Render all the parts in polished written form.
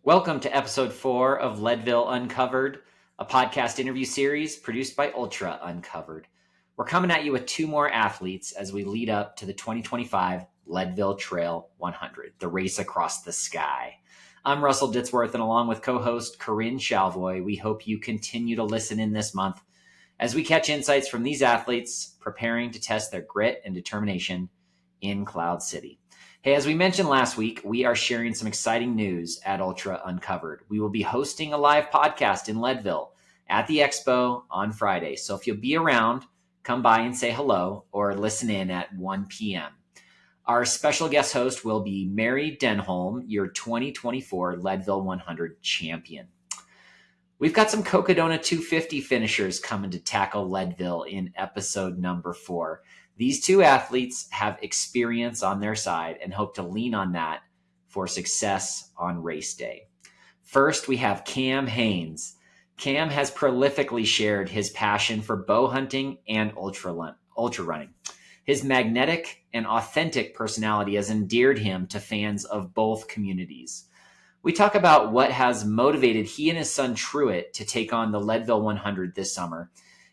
Welcome to episode 4 of Leadville Uncovered, a podcast interview series produced by Ultra Uncovered. We're coming at you with 2 more athletes as we lead up to the 2025 Leadville Trail 100, the race across the sky. I'm Russell Ditzworth, and along with co-host Corinne Shalvoy, we hope you continue to listen in this month as we catch insights from these athletes preparing to test their grit and determination in Cloud City. Hey, as we mentioned last week, we are sharing some exciting news at Ultra Uncovered. We will be hosting a live podcast in Leadville at the Expo on Friday. So if you'll be around, come by and say hello or listen in at 1 p.m. Our special guest host will be Mary Denholm, your 2024 Leadville 100 champion. We've got some Cocodona 250 finishers coming to tackle Leadville in episode number 4. These 2 athletes have experience on their side and hope to lean on that for success on race day. First, we have Cam Haynes. Cam has prolifically shared his passion for bow hunting and ultra running. His magnetic and authentic personality has endeared him to fans of both communities. We talk about what has motivated he and his son Truett to take on the Leadville 100 this summer.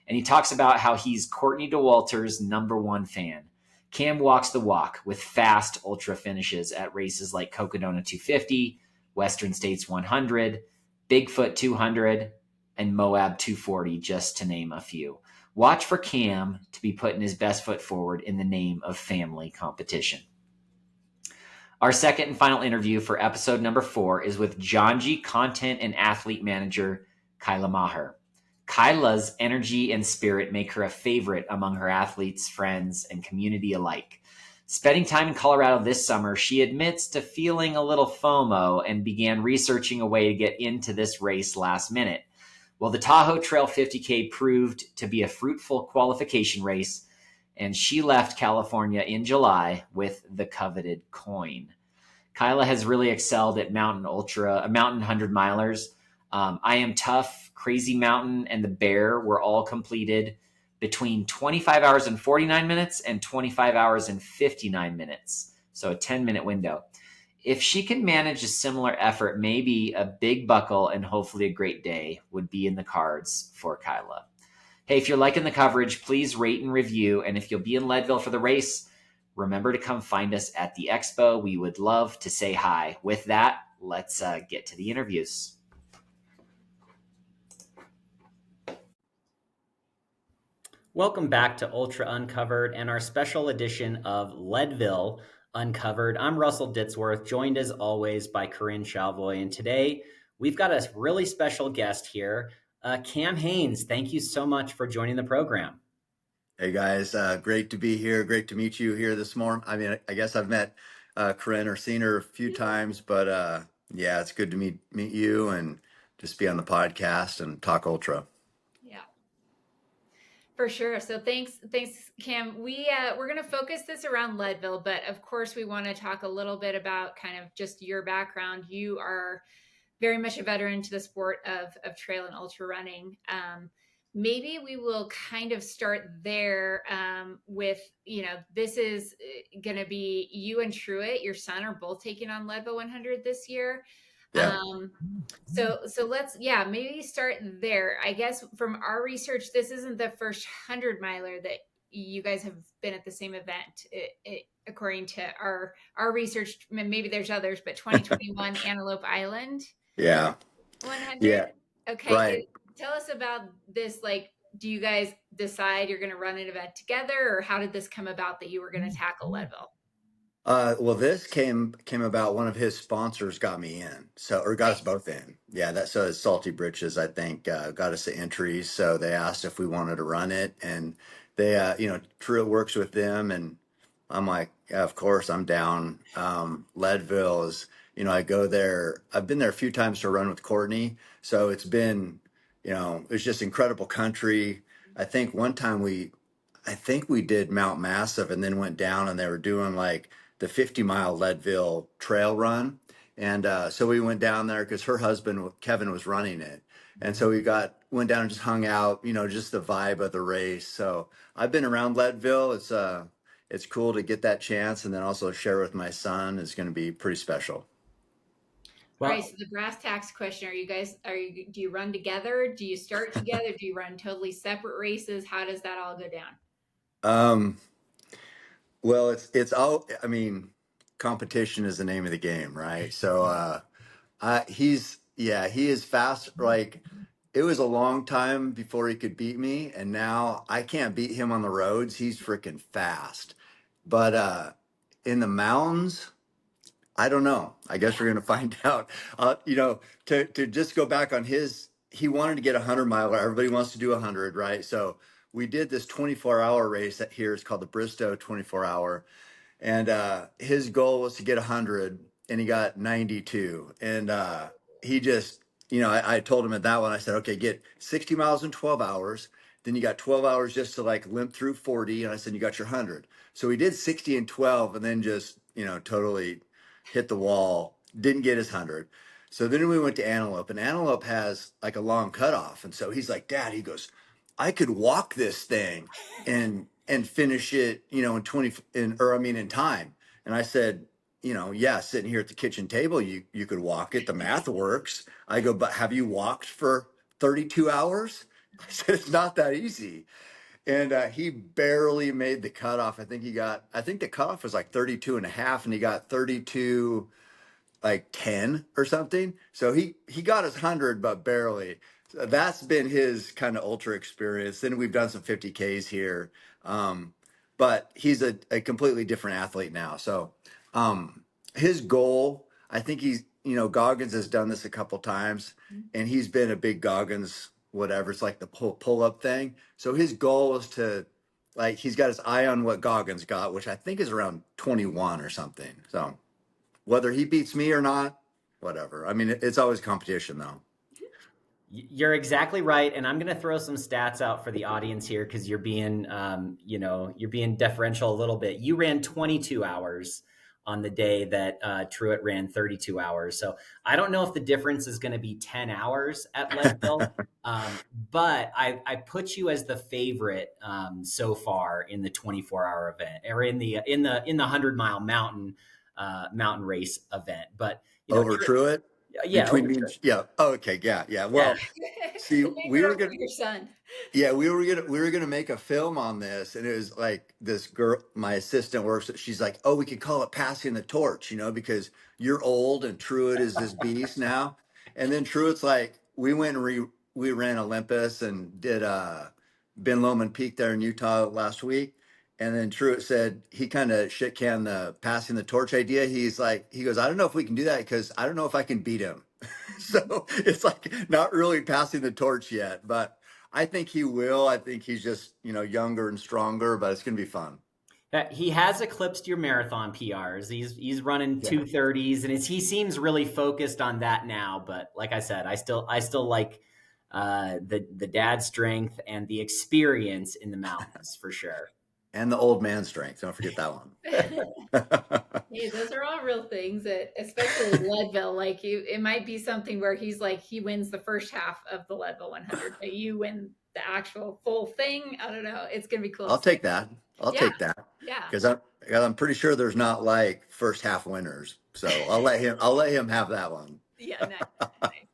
And he talks about how he's Courtney DeWalter's #1 fan. Cam walks the walk with fast ultra finishes at races like Cocodona 250, Western States 100, Bigfoot 200, and Moab 240, just to name a few. Watch for Cam to be putting his best foot forward in the name of family competition. Our second and final interview for episode number 4 is with Janji content and athlete manager Kyla Maher. Kyla's energy and spirit make her a favorite among her athletes, friends, and community alike. Spending time in Colorado this summer, she admits to feeling a little FOMO and began researching a way to get into this race last minute. Well, the Tahoe Trail 50K proved to be a fruitful qualification race, and she left California in July with the coveted coin. Kyla has really excelled at mountain 100-milers. I Am Tough, Crazy Mountain, and The Bear were all completed between 25 hours and 49 minutes and 25 hours and 59 minutes. So a 10-minute window. If she can manage a similar effort, maybe a big buckle and hopefully a great day would be in the cards for Kyla. Hey, if you're liking the coverage, please rate and review. And if you'll be in Leadville for the race, remember to come find us at the Expo. We would love to say hi. With that, let's get to the interviews. Welcome back to Ultra Uncovered and our special edition of Leadville Uncovered. I'm Russell Ditzworth, joined as always by Corinne Shalvoy. And today we've got a really special guest here, Cam Haynes. Thank you so much for joining the program. Hey guys, great to be here. Great to meet you here this morning. I mean, I guess I've met Corinne or seen her a few times, but yeah, it's good to meet you and just be on the podcast and talk ultra. For sure. So thanks, Cam. We're going to focus this around Leadville, but of course we want to talk a little bit about kind of just your background. You are very much a veteran to the sport of trail and ultra running. Maybe we will kind of start there with, this is going to be you and Truett, your son, are both taking on Leadville 100 this year. Yeah. So let's, maybe start there. I guess from our research, this isn't the first 100-miler that you guys have been at the same event. According to our research, maybe there's others, but 2021 Antelope Island. Yeah. 100. Yeah. Okay. Right. Tell us about this. Like, do you guys decide you're going to run an event together, or how did this come about that you were going to tackle Leadville? Well, this came about. One of his sponsors got me in, or got us both in. Yeah, so Salty Britches, I think, got us the entries. So they asked if we wanted to run it, and they, Truett works with them, and I'm like, yeah, of course, I'm down. Leadville is, I go there. I've been there a few times to run with Courtney, so it's been, it's just incredible country. I think one time we did Mount Massive and then went down, and they were doing like the 50-mile Leadville trail run. And so we went down there because her husband, Kevin, was running it. And so went down and just hung out, just the vibe of the race. So I've been around Leadville. It's cool to get that chance. And then also share with my son is going to be pretty special. All Well, right, so the brass tacks question: do you run together? Do you start together? Do you run totally separate races? How does that all go down? Um, well, it's all. I mean, competition is the name of the game, right? So, he is fast. Like, it was a long time before he could beat me, and now I can't beat him on the roads. He's freaking fast, but in the mountains, I don't know. I guess we're gonna find out. To just go back on he wanted to get 100 mile. Everybody wants to do 100, right? So we did this 24-hour race that here is called the Bristow 24-hour, and his goal was to get 100, and he got 92. And he just, I told him at that one, I said, okay, get 60 miles in 12 hours. Then you got 12 hours just to like limp through 40. And I said, you got your 100. So he did 60 and 12, and then just, totally hit the wall, didn't get his 100. So then we went to Antelope, and Antelope has like a long cutoff. And so he's like, Dad, he goes, I could walk this thing and finish it, in time. And I said, yeah, sitting here at the kitchen table, you could walk it. The math works. I go, but have you walked for 32 hours? I said, it's not that easy. And he barely made the cutoff. I think the cutoff was like 32 and a half, and he got 32 like 10 or something. So he got his 100, but barely. So that's been his kind of ultra experience. Then we've done some 50Ks here. Um, but he's a completely different athlete now. So his goal, I think Goggins has done this a couple times, and he's been a big Goggins, whatever. It's like the pull up thing. So his goal is to, like, he's got his eye on what Goggins got, which I think is around 21 or something. So whether he beats me or not, whatever. I mean, it's always competition, though. you're exactly right, and I'm going to throw some stats out for the audience here because you're being, you're being deferential a little bit. You ran 22 hours on the day that Truett ran 32 hours. So I don't know if the difference is going to be 10 hours at Leadville, but I put you as the favorite so far in the 24-hour event, or in the 100-mile mountain race event. But Over Truett? yeah, Between over me and, Truett. yeah. Oh, okay. Yeah. Yeah. Yeah. Well, see, The favorite over your son. yeah, we were gonna make a film on this, and it was like this girl, my assistant works. She's like, "Oh, we could call it passing the torch," because you're old and Truett is this beast now. And then Truett's like, we ran Olympus and did Ben Lomond Peak there in Utah last week. And then Truett said he kind of shit canned the passing the torch idea. He goes, I don't know if we can do that because I don't know if I can beat him. So it's like not really passing the torch yet, but I think he will. I think he's just, younger and stronger, but it's going to be fun. He has eclipsed your marathon PRs. He's running Yeah. 2:30s, and he seems really focused on that now. But like I said, I still like the dad strength and the experience in the mountains for sure. And the old man strength. Don't forget that one. Hey, those are all real things that, especially Leadville, like it might be something where he's like, he wins the first half of the Leadville 100, but you win the actual full thing. I don't know. It's going to be cool. I'll take that. I'll Yeah. take that. Yeah. Because I'm pretty sure there's not like first half winners. So I'll let him have that one. Yeah. Nice.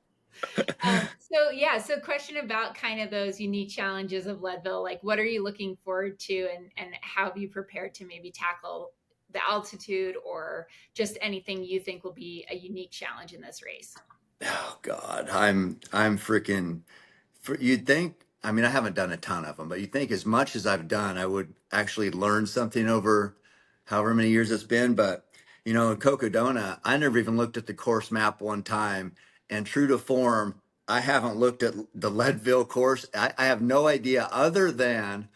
So question about kind of those unique challenges of Leadville, like what are you looking forward to, and how have you prepared to maybe tackle the altitude or just anything you think will be a unique challenge in this race? Oh God, I'm freaking. You'd think. I mean, I haven't done a ton of them, but you'd think as much as I've done, I would actually learn something over however many years it's been. But in Cocodona, I never even looked at the course map one time, and true to form, I haven't looked at the Leadville course. I have no idea other than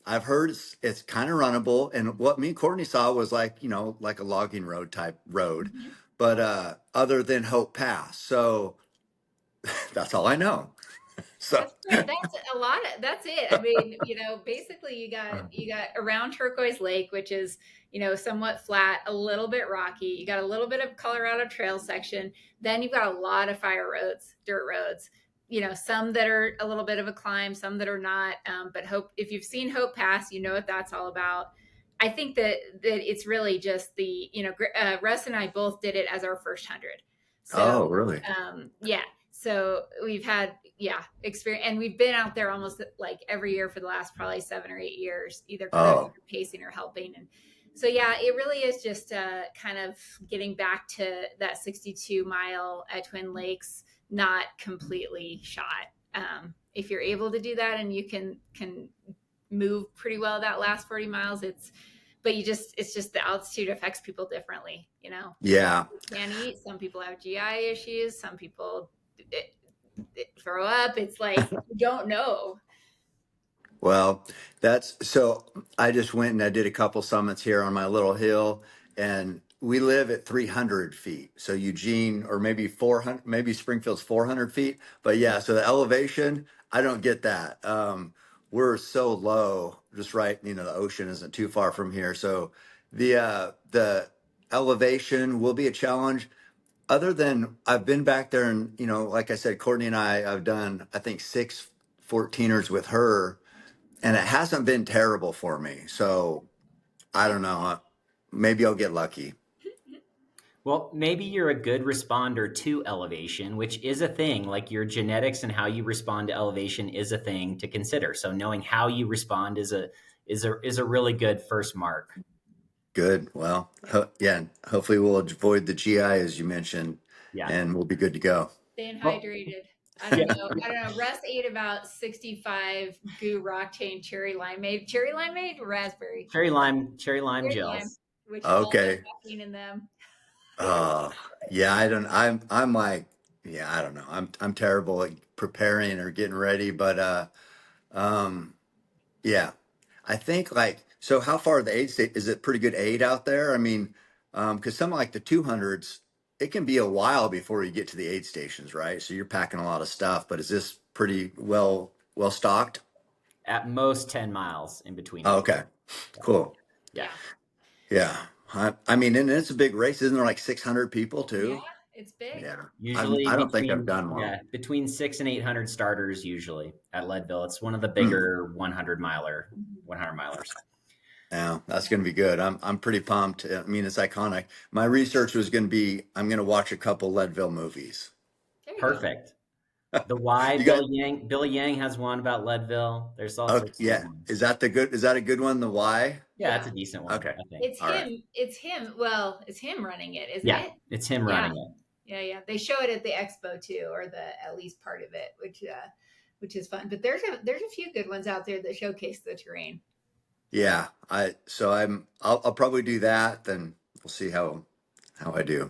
I've heard it's kind of runnable, and what me and Courtney saw was like like a logging road type road, Mhm. but other than Hope Pass, so that's all I know. So That's great. That's a lot of, that's it. I mean, basically you got around Turquoise Lake, which is, somewhat flat, a little bit rocky. You got a little bit of Colorado Trail section. Then you've got a lot of fire roads, dirt roads, some that are a little bit of a climb, some that are not. But if you've seen Hope Pass, you know what that's all about. I think that it's really just Russ and I both did it as our first 100. So Oh, really? yeah, so we've had experience, and we've been out there almost like every year for the last probably 7 or 8 years, either coaching Oh, or pacing or helping. And so yeah, it really is just kind of getting back to that 62 mile at Twin Lakes, not completely shot. If you're able to do that and you can move pretty well that last 40 miles, but it's just the altitude affects people differently. Some yeah. people can't eat, some people have GI issues, some people throw up. It's like you don't know. Well, that's so I just went and I did a couple summits here on my little hill, and we live at 300 feet. So Eugene, or maybe 400, maybe Springfield's 400 feet. But yeah, so the elevation, I don't get that. We're so low, just right, the ocean isn't too far from here. So the elevation will be a challenge. Other than I've been back there and, like I said, Courtney and I've done, I think, 6 14ers with her, and it hasn't been terrible for me. So I don't know. Maybe I'll get lucky. Well, maybe you're a good responder to elevation, which is a thing. Like your genetics and how you respond to elevation is a thing to consider. So knowing how you respond is a really good first mark. Good. Well, yeah. Hopefully we'll avoid the GI as you mentioned, Yeah. and we'll be good to go. Staying Well, hydrated. I yeah. don't know. I don't know. Russ ate about 65 goo rock chain cherry limeade, or raspberry. Cherry lime Cherry lime, gels. which all the Okay. caffeine in them. Yeah. I don't. I'm like, yeah. I don't know. I'm terrible at preparing or getting ready, but um, yeah. I think like so. How far are the aid state? Is it pretty good aid out there? I mean, because some like the 200s, it can be a while before you get to the aid stations, right? So you're packing a lot of stuff. But is this pretty well stocked? At most 10 miles in between Oh, aid. okay, cool. Yeah. Yeah. Yeah, I mean, and it's a big race. Isn't there like 600 people Yeah. too? It's big. Yeah, Usually I don't think I've done one. between 600 and 800 starters usually at Leadville. It's one of the Hmm. bigger 100 milers. Yeah, that's going to be good. I'm pretty pumped. I mean, it's iconic. My research was going to be I'm going to watch a couple Leadville movies. There you go. Perfect. The Y, You got Billy Yang has one about Leadville. There's all okay, sorts of good yeah. ones. Is that a good one? The why? Yeah, Yeah. it's a decent one, Okay. I think. It's All right. him. It's him. Well, it's him running it, isn't Yeah, it? it's him Yeah. running it. Yeah, yeah. They show it at the expo too, or at least part of it, which is fun. But there's a few good ones out there that showcase the terrain. Yeah. I'll probably do that. Then we'll see how I do.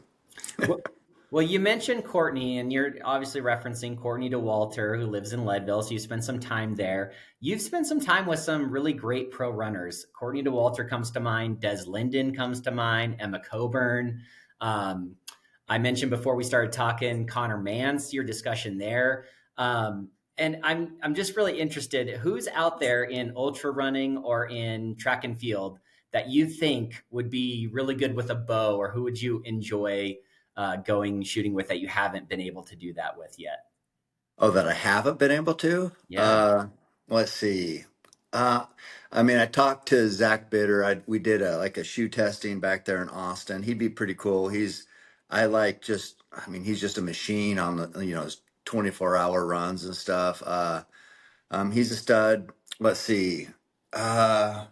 Well, you mentioned Courtney, and you're obviously referencing Courtney DeWalter, who lives in Leadville. So you spent some time there. You've spent some time with some really great pro runners. Courtney DeWalter comes to mind. Des Linden comes to mind. Emma Coburn. Um, I mentioned before we started talking Connor Mance, your discussion there. And I'm just really interested. Who's out there in ultra running or in track and field that you think would be really good with a bow, or who would you enjoy going shooting with that you haven't been able to do that with yet? Oh, that I haven't been able to? Yeah. Let's see. Uh, I mean, I talked to Zach Bitter. We did like a shoe testing back there in Austin. He'd be pretty cool. I mean, he's just a machine on his 24-hour runs and stuff. He's a stud. Let's see. Uh,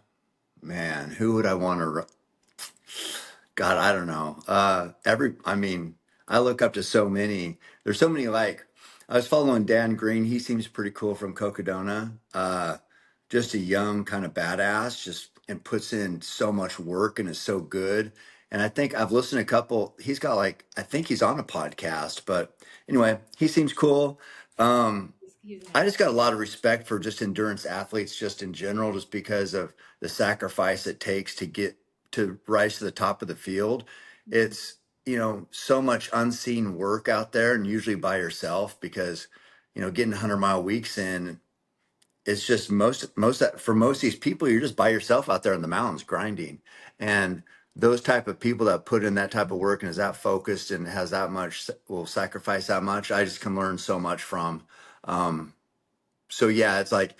Man, who would I want to? God, I don't know. I mean, I look up to so many. There's so many like, I was following Dan Green. He seems pretty cool from Cocodona. Just a young kind of badass, just and puts in so much work and is so good. And I think I've listened to a couple. He's got like, I think he's on a podcast, but anyway, he seems cool. Um, He's I nice. just got a lot of respect for just endurance athletes, just in general, just because of the sacrifice it takes to get to rise to the top of the field. It's, so much unseen work out there and usually by yourself because, getting 100-mile weeks in, it's just for most of these people, you're just by yourself out there in the mountains grinding. And those type of people that put in that type of work and is that focused and has that much, will sacrifice that much, I just can learn so much from. So yeah, it's like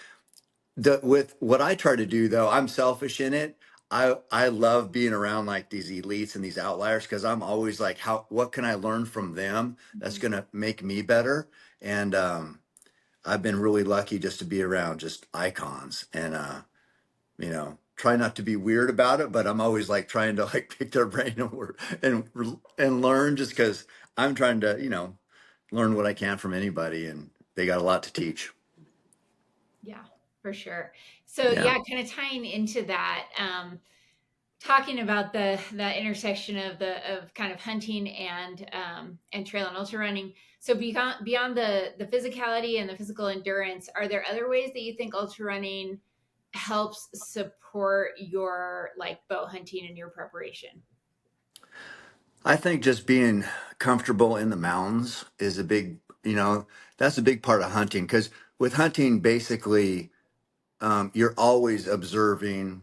with what I try to do though, I'm selfish in it. I love being around like these elites and these outliers because I'm always like, what can I learn from them that's Mhm. going to make me better? And I've been really lucky just to be around just icons and try not to be weird about it, but I'm always like trying to like pick their brain and learn just because I'm trying to, learn what I can from anybody, and they got a lot to teach. Yeah, for sure. So Yeah. yeah, kind of tying into that, talking about the intersection of kind of hunting and trail and ultra running. So beyond the physicality and the physical endurance, are there other ways that you think ultra running helps support your like bow hunting and your preparation? I think just being comfortable in the mountains is that's a big part of hunting because with hunting, basically, you're always observing.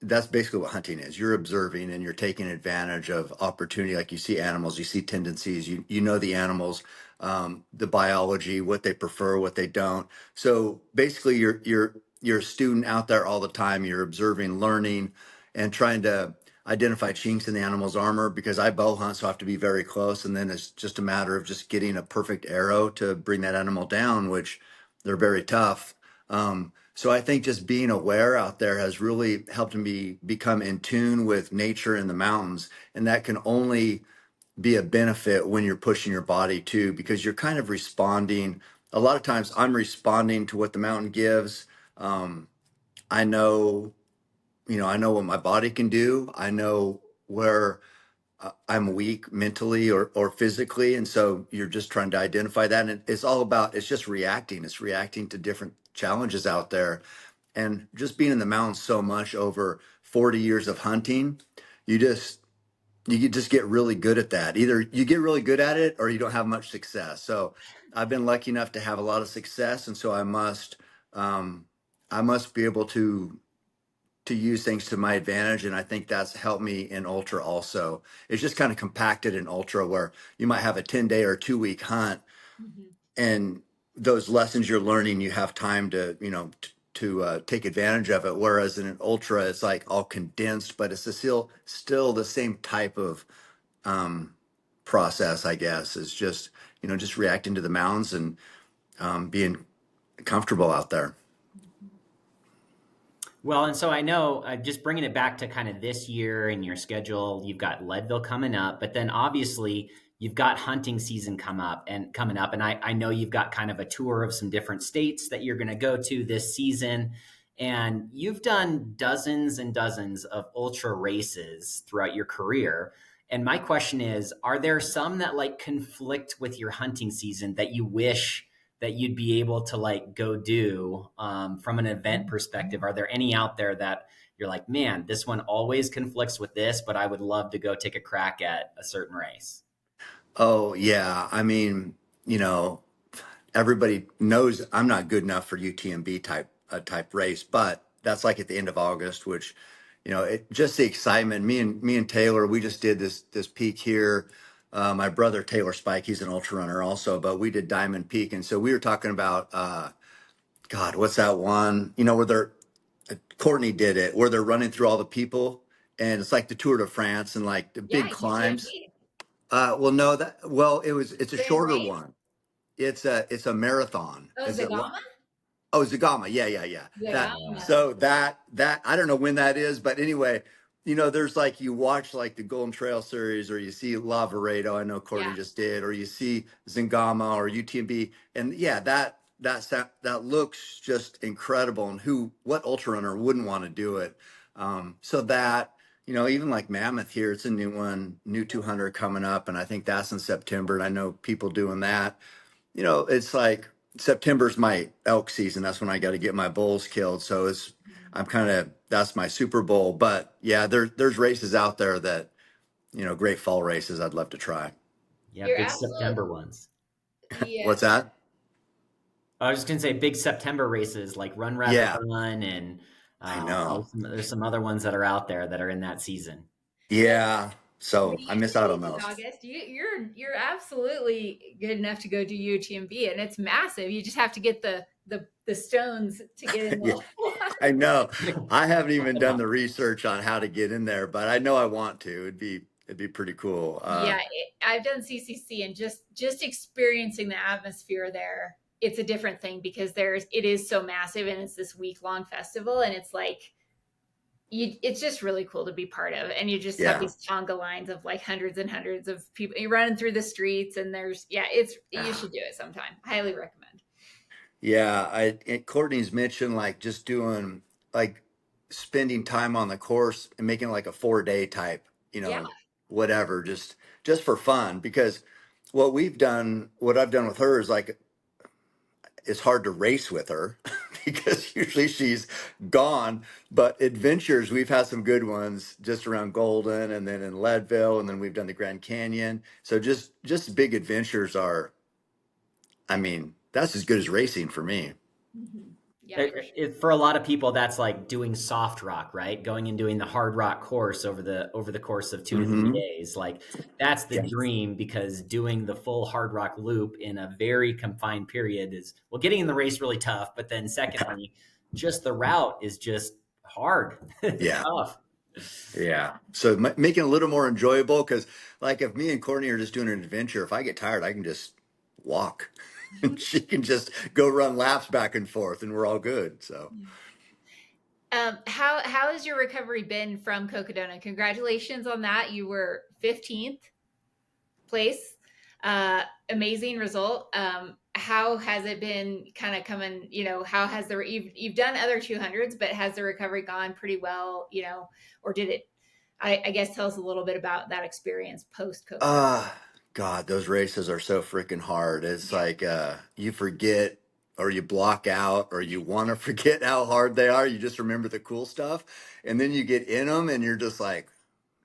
That's basically what hunting is. You're observing and you're taking advantage of opportunity. Like you see animals, you see tendencies, you know the animals, the biology, what they prefer, what they don't. So basically, you're a student out there all the time. You're observing, learning, and trying to identify chinks in the animal's armor. Because I bow hunt, so I have to be very close, and then it's just a matter of just getting a perfect arrow to bring that animal down, which they're very tough. So I think just being aware out there has really helped me become in tune with nature and the mountains. And that can only be a benefit when you're pushing your body too, because you're kind of responding. A lot of times I'm responding to what the mountain gives. Um, I know, I know what my body can do. I know where I'm weak mentally or physically. And so you're just trying to identify that. And it's just reacting. It's reacting to different challenges out there, and just being in the mountains so much over 40 years of hunting, you just you just get really good at that. Either you get really good at it or you don't have much success. So I've been lucky enough to have a lot of success, and so um, I must be able to use things to my advantage, and I think that's helped me in ultra also. It's just kind of compacted in ultra where you might have a 10-day or 2-week hunt, Mhm. and those lessons you're learning, you have time to to take advantage of it, whereas in an ultra it's like all condensed, but it's still the same type of um process, I guess. Is just just reacting to the mountains and being comfortable out there. Well, and so I know, just bringing it back to kind of this year and your schedule, you've got Leadville coming up, but then obviously you've got hunting season coming up, and I know you've got kind of a tour of some different states that you're going to go to this season, and you've done dozens and dozens of ultra races throughout your career. And my question is, are there some that like conflict with your hunting season that you wish that you'd be able to like go do, from an event perspective? Are there any out there that you're like, man, this one always conflicts with this, but I would love to go take a crack at a certain race? Oh yeah, I mean, everybody knows I'm not good enough for UTMB type race, but that's like at the end of August, which it just the excitement. Me and Taylor, we just did this peak here. My brother Taylor Spike, he's an ultra runner also, but we did Diamond Peak, and so we were talking about God, what's that one? Where they're Courtney did it, where they're running through all the people, and it's like the Tour de France and like the Yeah, big climbs. UTMB. Well, no, it's a Grand shorter Race. one. It's a marathon. Oh, Is it? Zagama. Oh, Zagama. Yeah. That Yeah. Zagama. so that I don't know when that is, but anyway, there's like you watch like the Golden Trail series, or you see Lavaredo. I know Courtney Yeah. just did, or you see Zingama or UTMB, and yeah, that looks just incredible. And what ultra runner wouldn't want to do it? So that even like Mammoth here, it's a new one, new 200 coming up, and I think that's in September. And I know people doing that. It's like September's my elk season. That's when I got to get my bulls killed. So that's my Super Bowl. But yeah, there's races out there that, great fall races I'd love to try. Yeah, You're big absolutely, September ones. yeah. What's that? I was just gonna say big September races like Run Rabbit Yeah, Run, and I know. there's some other ones that are out there that are in that season. Well, Yeah. when So I miss out on UTMB is in those. August, you're absolutely good enough to go do UTMB, and it's massive. You just have to get the stones to get in Yeah. the I know. I haven't even done the research on how to get in there, but I know I want to. It'd be pretty cool. Yeah, I've done CCC, and just experiencing the atmosphere there, it's a different thing because it is so massive, and it's this week-long festival, and it's like it's just really cool to be part of. And you just have Yeah. these conga lines of like hundreds and hundreds of people. You're running through the streets, and you should do it sometime. Highly recommend. Yeah, Courtney's mentioned like just doing like spending time on the course and making like a 4 day type, Yeah. whatever, just for fun. Because what I've done with her is like it's hard to race with her because usually she's gone. But adventures, we've had some good ones just around Golden and then in Leadville, and then we've done the Grand Canyon. So just big adventures are, I mean, that's as good as racing for me. Mm-hmm. Yeah, for sure. For a lot of people, that's like doing soft rock, right? Going and doing the hard rock course over the course of 2 to 3 days. Like that's the dream, because doing the full hard rock loop in a very confined period is, well, getting in the race really tough. But then secondly, just the route is just hard. Yeah. Tough. Yeah. So making it a little more enjoyable, because like if me and Courtney are just doing an adventure, if I get tired, I can just walk and she can just go run laps back and forth and we're all good. So How has your recovery been from Cocodona? Congratulations on that. You were 15th place. Amazing result. How has it been kind of coming, how has you've done other 200s, but has the recovery gone pretty well, or did it, I guess, tell us a little bit about that experience post Cocodona. God, those races are so freaking hard. It's like you forget or you block out or you want to forget how hard they are. You just remember the cool stuff. And then you get in them and you're just like,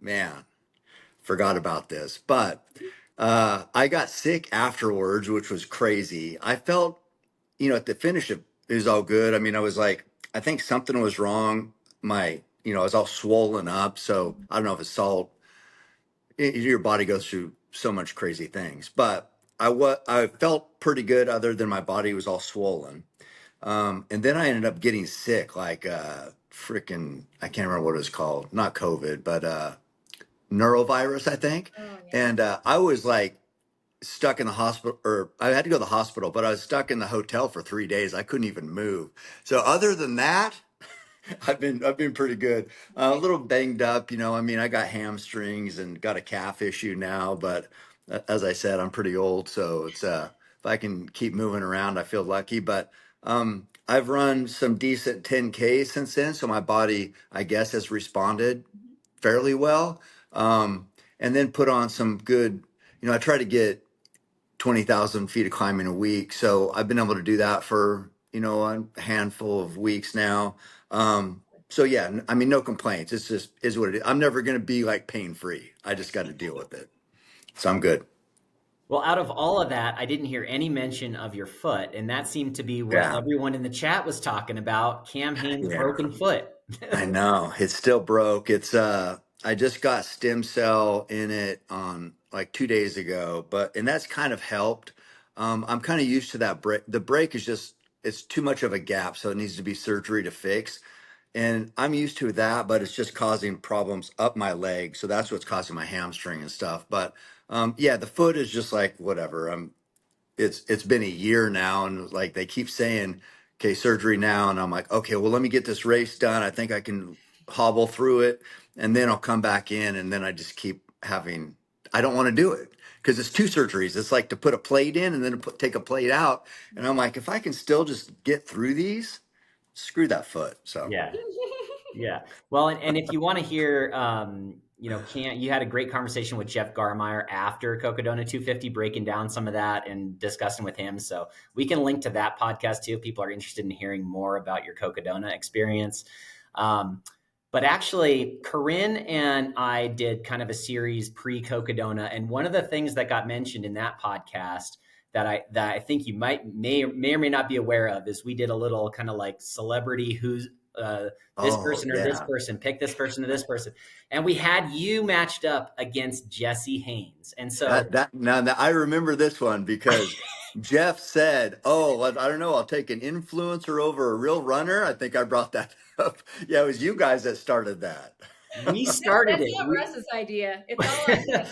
man, forgot about this. But I got sick afterwards, which was crazy. I felt, at the finish, it was all good. I mean, I was like, I think something was wrong. I was all swollen up. So I don't know if it's salt. Your body goes through so much crazy things, but I felt pretty good other than my body was all swollen. And then I ended up getting sick, like freaking, I can't remember what it was called. Not COVID, but neurovirus, I think. Oh, yeah. And I was like stuck in the hospital, or I had to go to the hospital, but I was stuck in the hotel for 3 days. I couldn't even move. So other than that, I've been pretty good. A little banged up, I mean, I got hamstrings and got a calf issue now, but as I said, I'm pretty old, so it's if I can keep moving around, I feel lucky. But I've run some decent 10K since then, so my body, I guess, has responded fairly well. And then put on some good, I try to get 20,000 feet of climbing a week, so I've been able to do that for a handful of weeks now. So yeah, I mean, no complaints. It's just is what it is. I'm never going to be like pain free. I just got to deal with it. So I'm good. Well, out of all of that, I didn't hear any mention of your foot, and that seemed to be what everyone in the chat was talking about. Cam Haynes' broken foot. I know, it's still broke. It's I just got stem cell in it on like 2 days ago, and that's kind of helped. I'm kind of used to that break. The break is just, it's too much of a gap, so it needs to be surgery to fix. And I'm used to that, but it's just causing problems up my leg. So that's what's causing my hamstring and stuff. But yeah, the foot is just like whatever. It's been a year now, and like they keep saying, okay, surgery now, and I'm like, okay, well, let me get this race done. I think I can hobble through it, and then I'll come back in, and then I just keep having. I don't want to do it because it's two surgeries. It's like to put a plate in and then take a plate out, and I'm like, if I can still just get through these, screw that foot. So Yeah. Well, and if you want to hear, you had a great conversation with Jeff Garmeyer after Cocodona 250, breaking down some of that and discussing with him. So we can link to that podcast too, if people are interested in hearing more about your Cocodona experience. But actually, Corinne and I did kind of a series pre-Cocodona, and one of the things that got mentioned in that podcast that I think you may or may not be aware of is we did a little kind of like celebrity who's this person or this person, pick this person or this person. And we had you matched up against Jesse Haynes. And so now I remember this one because Jeff said, "Oh, I don't know. I'll take an influencer over a real runner." I think I brought that up. Yeah, it was you guys that started that. We started That's it. not Russ's idea. It's all on him.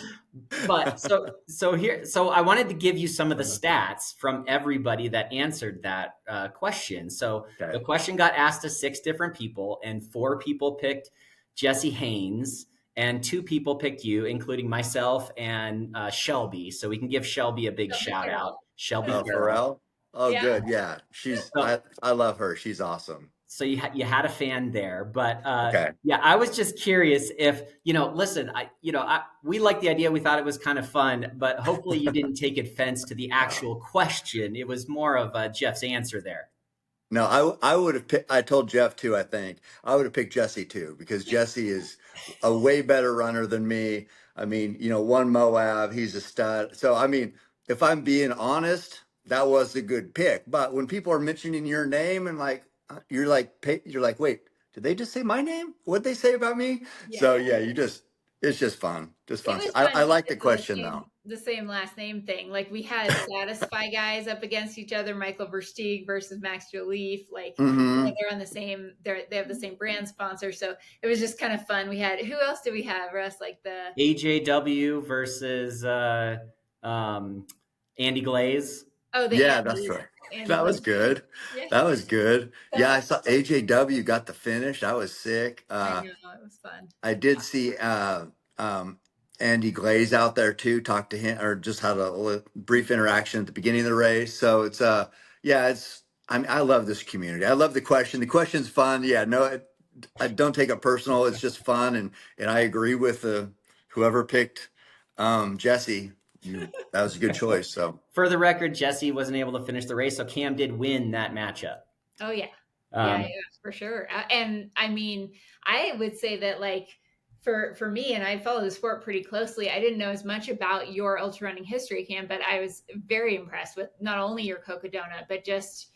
But so I wanted to give you some of the stats from everybody that answered that question. So Okay. the question got asked to 6 different people, and 4 people picked Jesse Haynes, and 2 people picked you, including myself and Shelby. So we can give Shelby a big Shelby shout out. Farrell. Shelby Oh, Farrell. Pharrell. Oh, Yeah. good. Yeah, So, I love her. She's awesome. so you had a fan there, but Okay. yeah, I was just curious if listen, we like the idea, we thought it was kind of fun, but hopefully you didn't take offense to the No. actual question. It was more of Jeff's answer there. No, I would have picked, I told Jeff too, I think. I would have picked Jesse too, because Jesse is a way better runner than me. I mean, one Moab, he's a stud. So, I mean, if I'm being honest, that was a good pick. But when people are mentioning your name and like, you're like, wait, did they just say my name? What'd they say about me? So, Yeah. yeah, it's just fun. Just It fun. was I fun like the because of question though. the same last name thing. Like we had Satisfy guys up against each other, Michael Versteeg versus Max Joliffe. Like Hmm. they're on the same, they have the same brand sponsor. So it was just kind of fun. We had, who else did we have, Russ? Like the AJW versus Andy Glaze. the Yeah, that's Andes, right. Andy That was Glaze. good. Yeah, That was good. that Yeah, was, I saw AJW got the finish. I was sick. I know, it was fun. I did see um, Andy Glaze out there too. Talked to him, or just had a brief interaction at the beginning of the race. So it's yeah, I love this community. I love the question. The question's fun. Yeah, no, I don't take it personal. It's just fun, and I agree with whoever picked Jesse. That was a good choice. So. For the record, Jesse wasn't able to finish the race, so Cam did win that matchup. Oh yeah. Yeah, Um, yeah, for sure. And I mean, I would say that like for me, and I follow the sport pretty closely, I didn't know as much about your ultra running history, Cam, but I was very impressed with not only your Cocodona, but just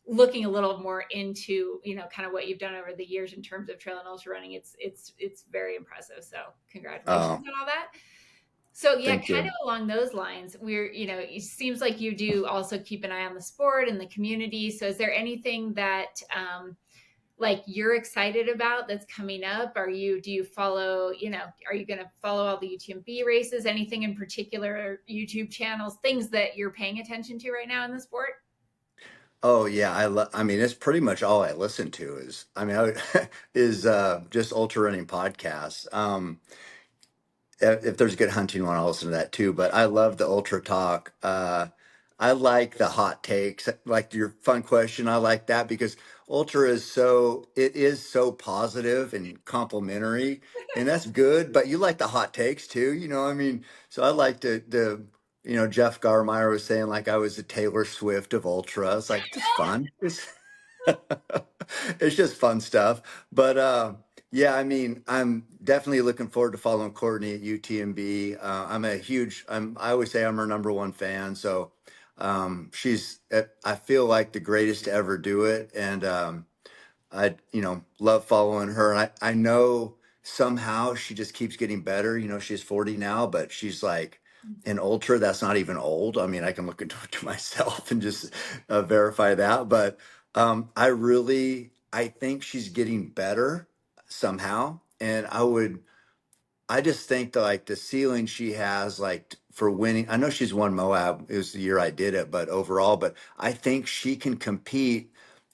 looking a little more into, kind of what you've done over the years in terms of trail and ultra running. It's very impressive. So congratulations Oh, on all that. So yeah, thank kind you. of along those lines, it seems like you do also keep an eye on the sport and the community. So is there anything that like you're excited about that's coming up? Do you follow, are you going to follow all the UTMB races? Anything in particular, YouTube channels, things that you're paying attention to right now in the sport? Oh yeah, I mean, it's pretty much all I listen to is, I mean, is just ultra running podcasts. If there's a good hunting one, I'll listen to that too. But I love the ultra talk. I like the hot takes, like your fun question. I like that because ultra it is so positive and complimentary, and that's good. But you like the hot takes too, I mean, so I like Jeff Garmeyer was saying like I was the Taylor Swift of ultra. It's like just fun. It's just fun stuff. But yeah, I mean, I'm definitely looking forward to following Courtney at UTMB. I always say I'm her number one fan. So I feel like the greatest to ever do it. And love following her. And I know somehow she just keeps getting better. She's 40 now, but she's like an ultra. That's not even old. I mean, I can look into it to myself and just verify that. But I think she's getting better somehow. And I just think that like the ceiling she has, like for winning, I know she's won Moab. It was the year I did it, but overall, but I think she can compete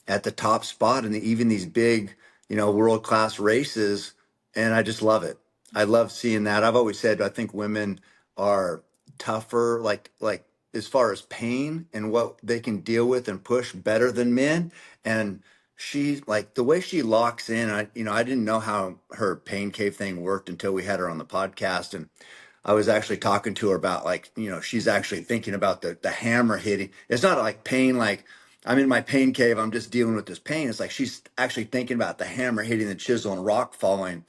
at the top spot in even these big, world class races. And I just love it. I love seeing that. I've always said, I think women are tougher, like as far as pain and what they can deal with and push better than men. And she like the way she locks in. I didn't know how her pain cave thing worked until we had her on the podcast, and I was actually talking to her about like she's actually thinking about the hammer hitting. It's not like pain like I'm in my pain cave, I'm just dealing with this pain. It's like she's actually thinking about the hammer hitting the chisel and rock falling.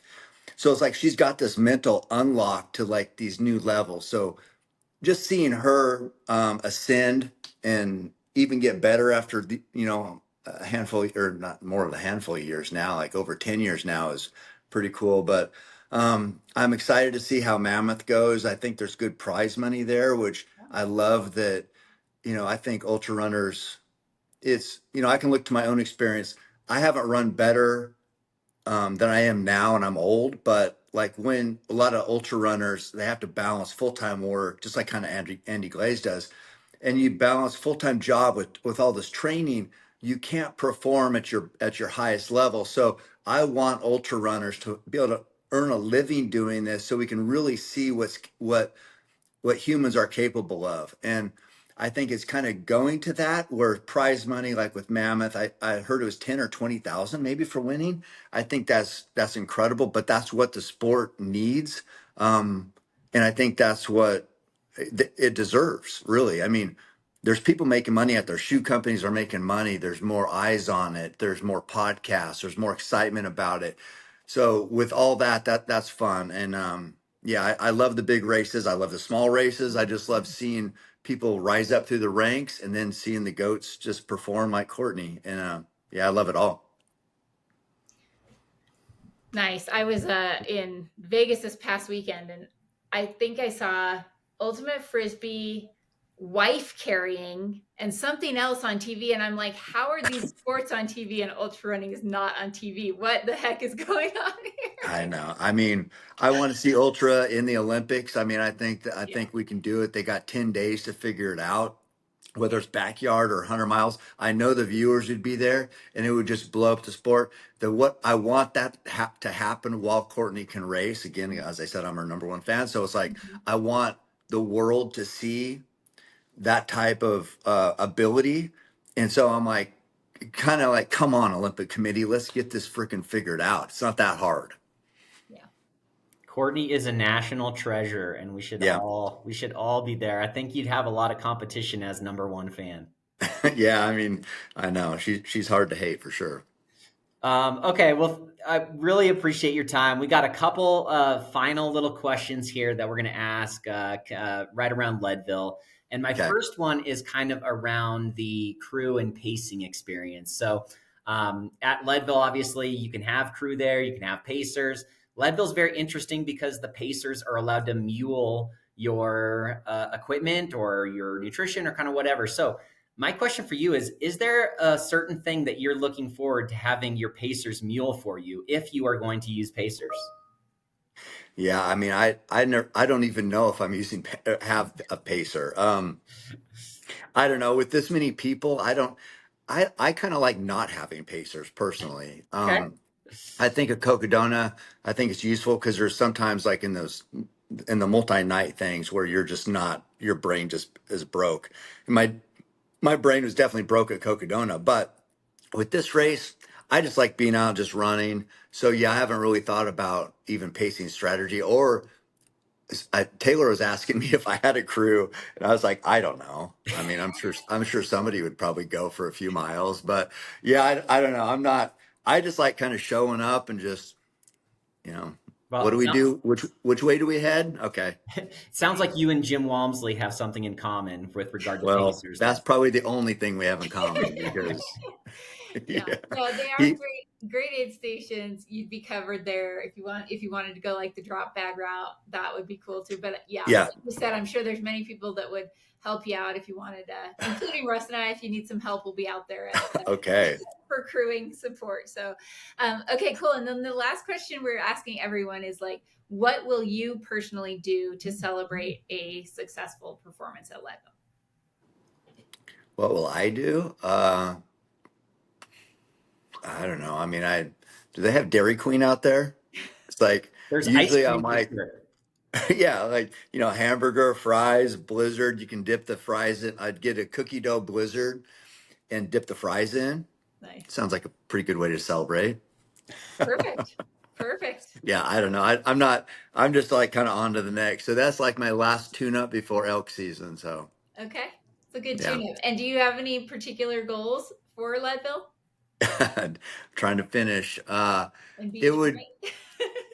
So it's like she's got this mental unlock to like these new levels. So just seeing her ascend and even get better after a handful or not more of a handful of years now, like over 10 years now is pretty cool. But I'm excited to see how Mammoth goes. I think there's good prize money there, which I love that I think ultra runners, I can look to my own experience. I haven't run better than I am now, and I'm old. But like when a lot of ultra runners, they have to balance full time work, just like kind of Andy Glaze does, and you balance full time job with all this training. You can't perform at your highest level. So I want ultra runners to be able to earn a living doing this, so we can really see what humans are capable of. And I think it's kind of going to that where prize money, like with Mammoth, I heard it was 10 or 20,000 maybe for winning. I think that's incredible, but that's what the sport needs. Um, and I think that's what it deserves, really. I mean, there's people making money at their shoe companies are making money. There's more eyes on it. There's more podcasts. There's more excitement about it. So with all that's fun. And yeah, I love the big races. I love the small races. I just love seeing people rise up through the ranks and then seeing the goats just perform like Courtney. And yeah, I love it all. Nice. I was in Vegas this past weekend, and I think I saw ultimate frisbee, wife carrying, and something else on TV. And I'm like, how are these sports on TV and ultra running is not on TV? What the heck is going on here? I know. I mean, I want to see ultra in the Olympics. I mean, I Yeah. think we can do it. They got 10 days to figure it out, whether it's backyard or 100 miles. I know the viewers would be there and it would just blow up the sport. What I want that to happen while Courtney can race. Again, as I said, I'm her number one fan. So it's like, Mhm. I want the world to see that type of ability. And so I'm like, kind of like, come on, Olympic Committee, let's get this freaking figured out. It's not that hard. Yeah. Courtney is a national treasure, and Yeah. we should all be there. I think you'd have a lot of competition as number one fan. Yeah. I mean, I know she's hard to hate for sure. Okay, well, I really appreciate your time. We got a couple final little questions here that we're going to ask right around Leadville. And my Okay. first one is kind of around the crew and pacing experience. So at Leadville, obviously, you can have crew there, you can have pacers. Leadville's very interesting because the pacers are allowed to mule your equipment or your nutrition or kind of whatever. So my question for you is there a certain thing that you're looking forward to having your pacers mule for you if you are going to use pacers? Yeah. I mean, I don't even know if I'm have a pacer. I don't know with this many people. I kind of like not having pacers personally. Okay. I think a Cocodona, I think it's useful because there's sometimes like in the multi-night things where you're just not, your brain just is broke. And my brain was definitely broke at Cocodona, but with this race, I just like being out just running. So yeah, I haven't really thought about even pacing strategy or Taylor was asking me if I had a crew, and I was like, I don't know. I mean, I'm sure somebody would probably go for a few miles, but yeah, I don't know. I'm not. I just like kind of showing up and just, you know, what do Well, we do? Which way do we head? Okay. sounds like you and Jim Walmsley have something in common with regard to Well, pacers then. that's probably the only thing we have in common because Yeah. yeah, No, they are he, great aid stations. You'd be covered there if you wanted to go like the drop bag route, that would be cool too. But yeah, yeah, like you said, I'm sure there's many people that would help you out if you wanted including Russ and I. If you need some help, we'll be out there okay. for crewing support. So okay, cool. And then the last question we're asking everyone is like, what will you personally do to celebrate a successful performance at Leadville? What will I do? I don't know. I mean, do they have Dairy Queen out there? It's like There's ice usually I'm cream for like, sure. yeah, like, hamburger, fries, blizzard. You can dip the fries in. I'd get a cookie dough blizzard and dip the fries in. Nice. Sounds like a pretty good way to celebrate. Perfect. Perfect. Yeah, I don't know. I'm not, I'm just like kind of on to the next. So that's like my last tune up before elk season. So Okay. It's a good yeah, tune up. And do you have any particular goals for Leadville trying to finish. and It beach, would, right?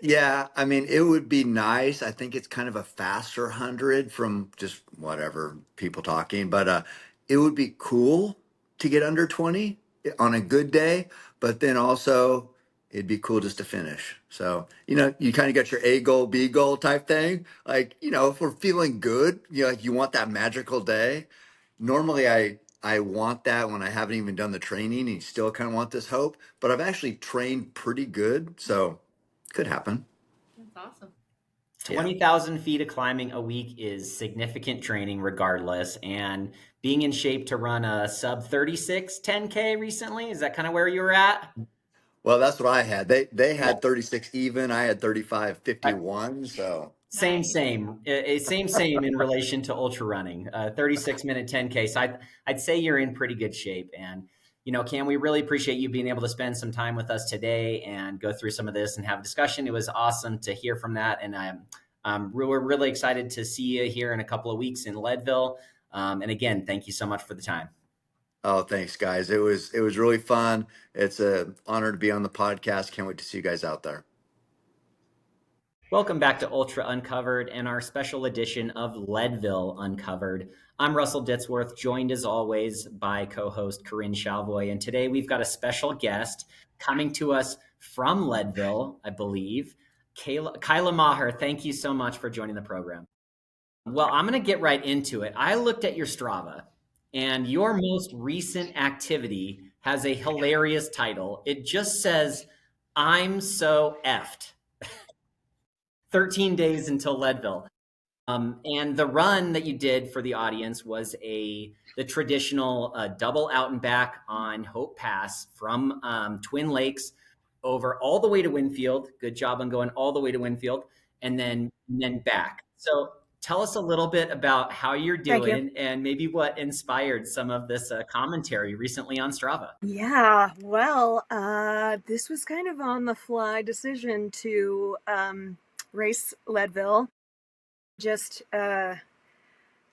yeah, I mean, it would be nice. I think it's kind of a faster 100 from just whatever people talking, but it would be cool to get under 20 on a good day, but then also it'd be cool just to finish. So, you kind of got your A goal, B goal type thing. Like, if we're feeling good, like you want that magical day. normally I want that when I haven't even done the training and you still kind of want this hope, but I've actually trained pretty good, so could happen. That's awesome. 20,000 feet of climbing a week is significant training regardless. And being in shape to run a sub 36 10K recently, is that kind of where you were at? Well, that's what I had. They had 36 even. I had 35:51. So Same, Nice. same in relation to ultra running, 36-minute 10K. So I'd say you're in pretty good shape. And, Cam, we really appreciate you being able to spend some time with us today and go through some of this and have a discussion. It was awesome to hear from that. And we're really excited to see you here in a couple of weeks in Leadville. And again, thank you so much for the time. oh, thanks guys. It was really fun. It's an honor to be on the podcast. Can't wait to see you guys out there. Welcome back to Ultra Uncovered and our special edition of Leadville Uncovered. I'm Russell Ditzworth, joined as always by co-host Corinne Chalvoy. And today we've got a special guest coming to us from Leadville, I believe, Kyla Maher. Thank you so much for joining the program. Well, I'm going to get right into it. I looked at your Strava, and your most recent activity has a hilarious title. It just says, "I'm so effed." 13 days until Leadville. And the run that you did for the audience was the traditional double out and back on Hope Pass from Twin Lakes over all the way to Winfield. Good job on going all the way to Winfield and then back. So tell us a little bit about how you're doing and maybe what inspired some of this commentary recently on Strava. Yeah, well, this was kind of on the fly decision to race Leadville. Just I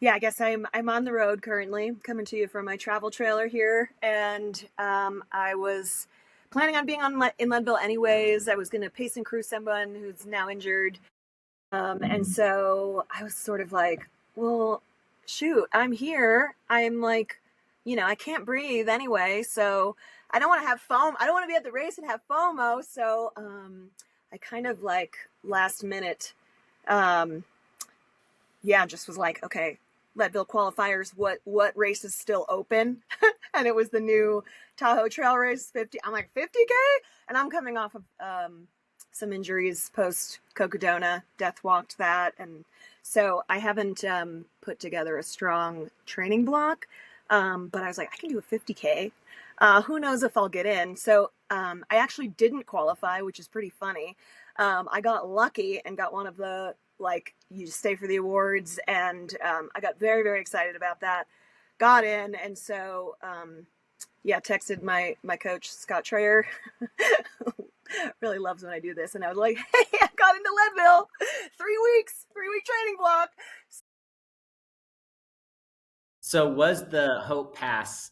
guess I'm on the road currently, coming to you from my travel trailer here, and I was planning on being in Leadville anyways. I was going to pace and crew someone who's now injured, and so I was sort of like, well, shoot, I'm here. I'm like, I can't breathe anyway, so I don't want to have foam. I don't want to be at the race and have FOMO. So I kind of like last minute, just was like, okay, Leadville qualifiers. What race is still open? And it was the new Tahoe Trail Race 50. I'm like 50K, and I'm coming off of some injuries post Cocodona, death walked that, and so I haven't put together a strong training block. But I was like, I can do a 50K. Who knows if I'll get in? So I actually didn't qualify, which is pretty funny. I got lucky and got one of the, you stay for the awards. And I got very, very excited about that. Got in. And so, texted my coach, Scott Trayer. Really loves when I do this. And I was like, hey, I got into Leadville. 3-week training block. So was the Hope Pass,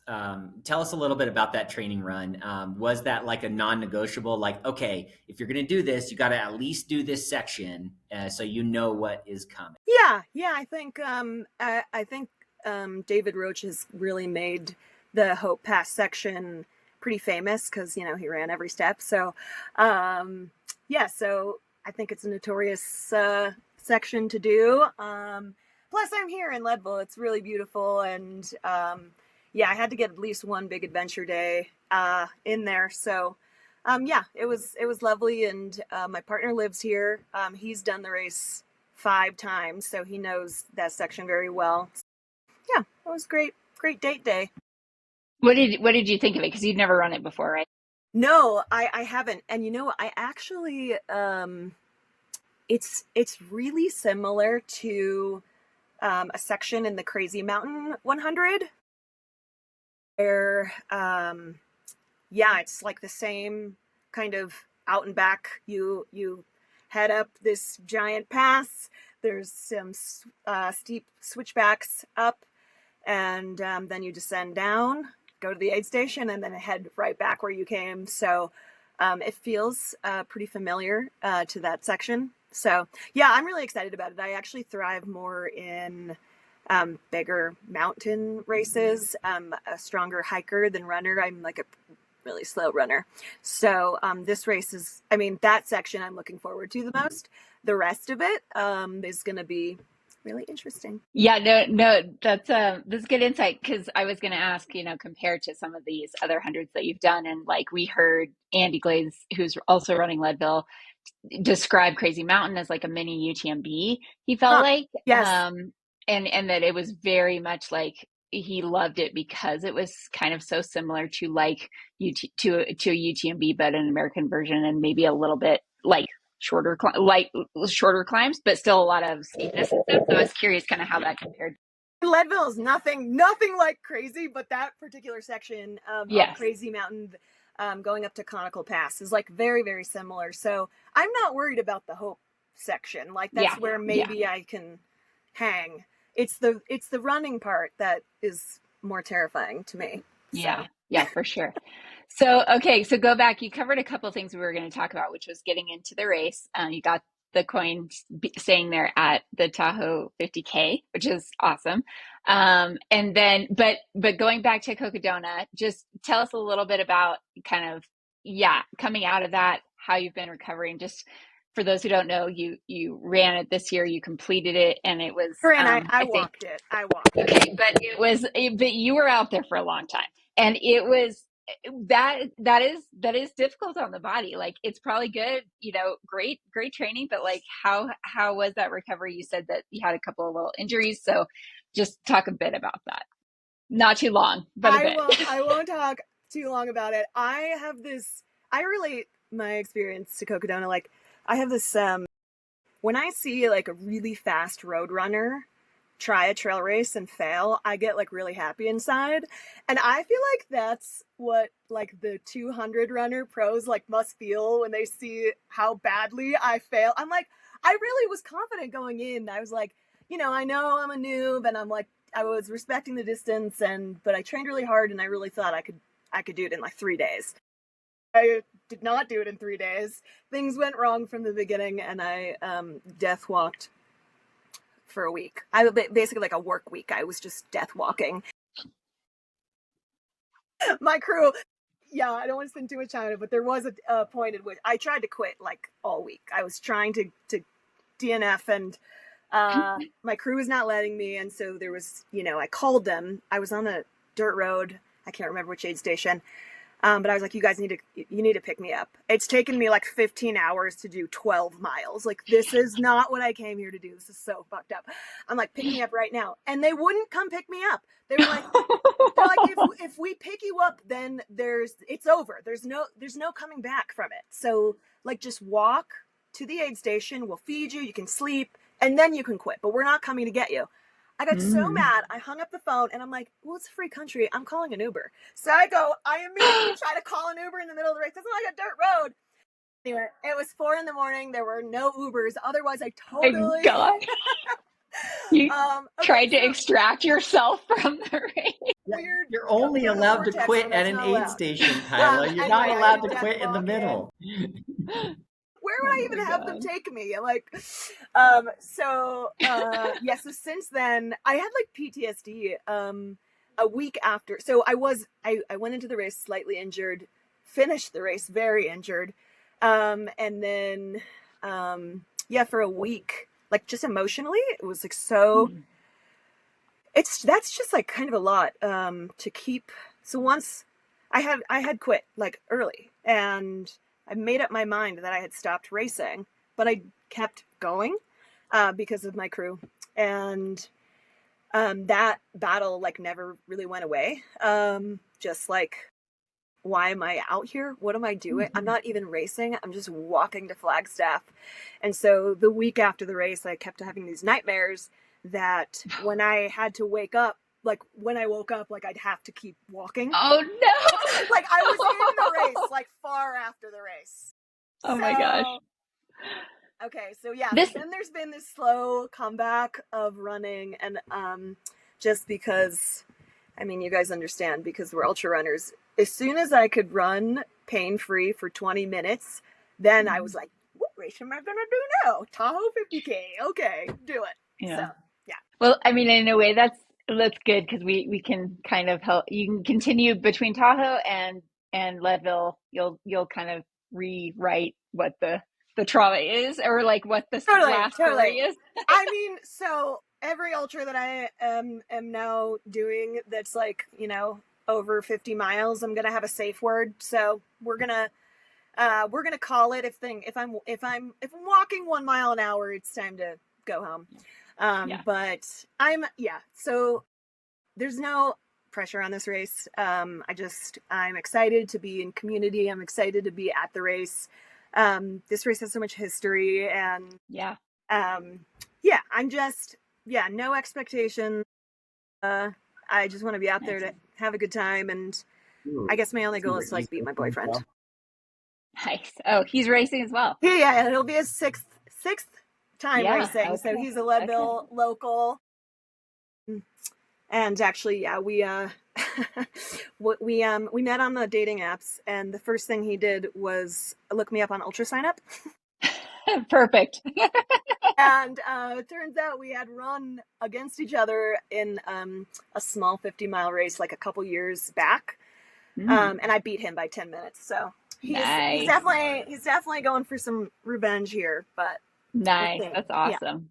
tell us a little bit about that training run. Was that like a non-negotiable, like, okay, if you're going to do this, you got to at least do this section so you know what is coming? Yeah. I think David Roach has really made the Hope Pass section pretty famous because, he ran every step. So, so I think it's a notorious section to do. Plus, I'm here in Leadville. It's really beautiful, and I had to get at least one big adventure day in there. So, it was lovely, and my partner lives here. He's done the race 5 times, so he knows that section very well. Yeah, it was great date day. What did you think of it? Because you've never run it before, right? No, I haven't, and I actually it's really similar to a section in the Crazy Mountain 100 where, it's like the same kind of out and back. You head up this giant pass. There's some steep switchbacks up, and then you descend down, go to the aid station, and then head right back where you came. So it feels pretty familiar to that section. So, I'm really excited about it. I actually thrive more in bigger mountain races. I'm a stronger hiker than runner. I'm like a really slow runner. So this race that section I'm looking forward to the most. The rest of it is going to be really interesting. Yeah, no, that's good insight because I was going to ask, compared to some of these other hundreds that you've done, and like we heard Andy Glaze, who's also running Leadville, describe Crazy Mountain as like a mini UTMB. He felt like, Yes. And that it was very much like he loved it because it was kind of so similar to like to a UTMB, but an American version, and maybe a little bit like shorter climbs, but still a lot of steepness and stuff. So I was curious kind of how that compared. Leadville is nothing like crazy, but that particular section of Crazy Mountain, going up to Conical Pass, is like very, very similar. So I'm not worried about the Hope section. Like that's where maybe I can hang. It's the running part that is more terrifying to me. So. Yeah, for sure. So, okay. So go back. You covered a couple of things we were going to talk about, which was getting into the race. You got the coin staying there at the Tahoe 50K, which is awesome. And then, but going back to Cocodona, just tell us a little bit about kind of, coming out of that, how you've been recovering. Just for those who don't know, you ran it this year, you completed it, and it was. I walked it. Okay, but you were out there for a long time, and it was that is difficult on the body. Like it's probably good, great training, but like how was that recovery? You said that you had a couple of little injuries, so just talk a bit about that. Not too long, but I won't talk too long about it. I relate my experience to Cocodona. Like I have this when I see like a really fast road runner try a trail race and fail, I get like really happy inside. And I feel like that's what like the 200 runner pros like must feel when they see how badly I fail. I'm like, I really was confident going in. I was like, I know I'm a noob, and I'm like, I was respecting the distance, but I trained really hard, and I really thought I could do it in like 3 days. I did not do it in 3 days. Things went wrong from the beginning, and I death walked for a week. I basically like a work week. I was just death walking. My crew, I don't want to spend too much time on it, but there was a point at which I tried to quit like all week. I was trying to DNF, and my crew was not letting me, and so there was, I called them. I was on a dirt road. I can't remember which aid station. But I was like, you guys need to pick me up. It's taken me like 15 hours to do 12 miles. Like, this is not what I came here to do. This is so fucked up. I'm like, pick me up right now. And they wouldn't come pick me up. They were like, if we pick you up, then it's over. There's no coming back from it. So like, just walk to the aid station. We'll feed you. You can sleep, and then you can quit. But we're not coming to get you. I got so mad, I hung up the phone, and I'm like, well, it's a free country. I'm calling an Uber. So I immediately try to call an Uber in the middle of the race. It's like a dirt road. Anyway, it was 4 a.m. There were no Ubers. Otherwise, I totally... Oh, God. You tried to extract yourself from the race. You're only allowed to quit at an aid station, Kyla. You're not allowed to quit in the middle. Where would I even have them take me? I'm like, so since then I had like PTSD a week after. So I went into the race slightly injured, finished the race very injured, and then for a week, like just emotionally it was like so that's just like kind of a lot to keep. So once I had quit like early, and I made up my mind that I had stopped racing, but I kept going because of my crew, and that battle like never really went away. Just like, why am I out here? What am I doing? I'm not even racing. I'm just walking to Flagstaff. And so the week after the race, I kept having these nightmares that when I had to wake up, like when I woke up, like I'd have to keep walking. Oh no! Like I was in the race, like far after the race. Oh my gosh. Okay, so then there's been this slow comeback of running, and just because, I mean, you guys understand, because we're ultra runners. As soon as I could run pain-free for 20 minutes, then I was like, what race am I gonna do now? Tahoe 50K. Okay, do it. Yeah. So, yeah. Well, I mean, in a way, that's good, because we can kind of help. You can continue between Tahoe and Leadville. You'll kind of rewrite what the trauma is, or like what the last story is. I mean, so every ultra that I am now doing that's like, you know, over 50 miles, I'm gonna have a safe word. So we're gonna call it if I'm walking 1 mile an hour, it's time to go home. But so there's no pressure on this race. I'm excited to be in community. I'm excited to be at the race. This race has so much history, and no expectation. I just want to be out there to have a good time, and I guess my only goal is to like beat my boyfriend. Nice. Oh, he's racing as well. Yeah, it'll be his sixth time racing. Okay. So he's a Leadville local. And actually, we we met on the dating apps, and the first thing he did was look me up on Ultra Sign Up. Perfect. And it turns out we had run against each other in a small 50-mile race like a couple years back, and I beat him by 10 minutes. So he's definitely going for some revenge here. But nice, that's awesome.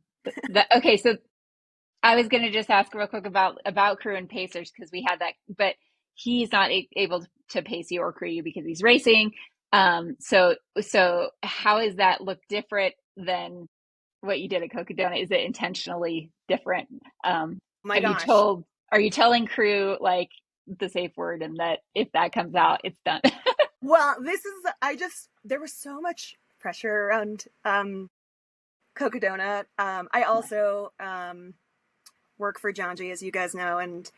Yeah. Okay, so I was going to just ask real quick about crew and pacers, because we had that, but he's not able to pace you or crew you because he's racing. So how does that look different than what you did at Cocodona? Is it intentionally different? Are you telling crew like the safe word, and that if that comes out, it's done? Well, there was so much pressure around Cocodona. I also work for Janji, as you guys know, and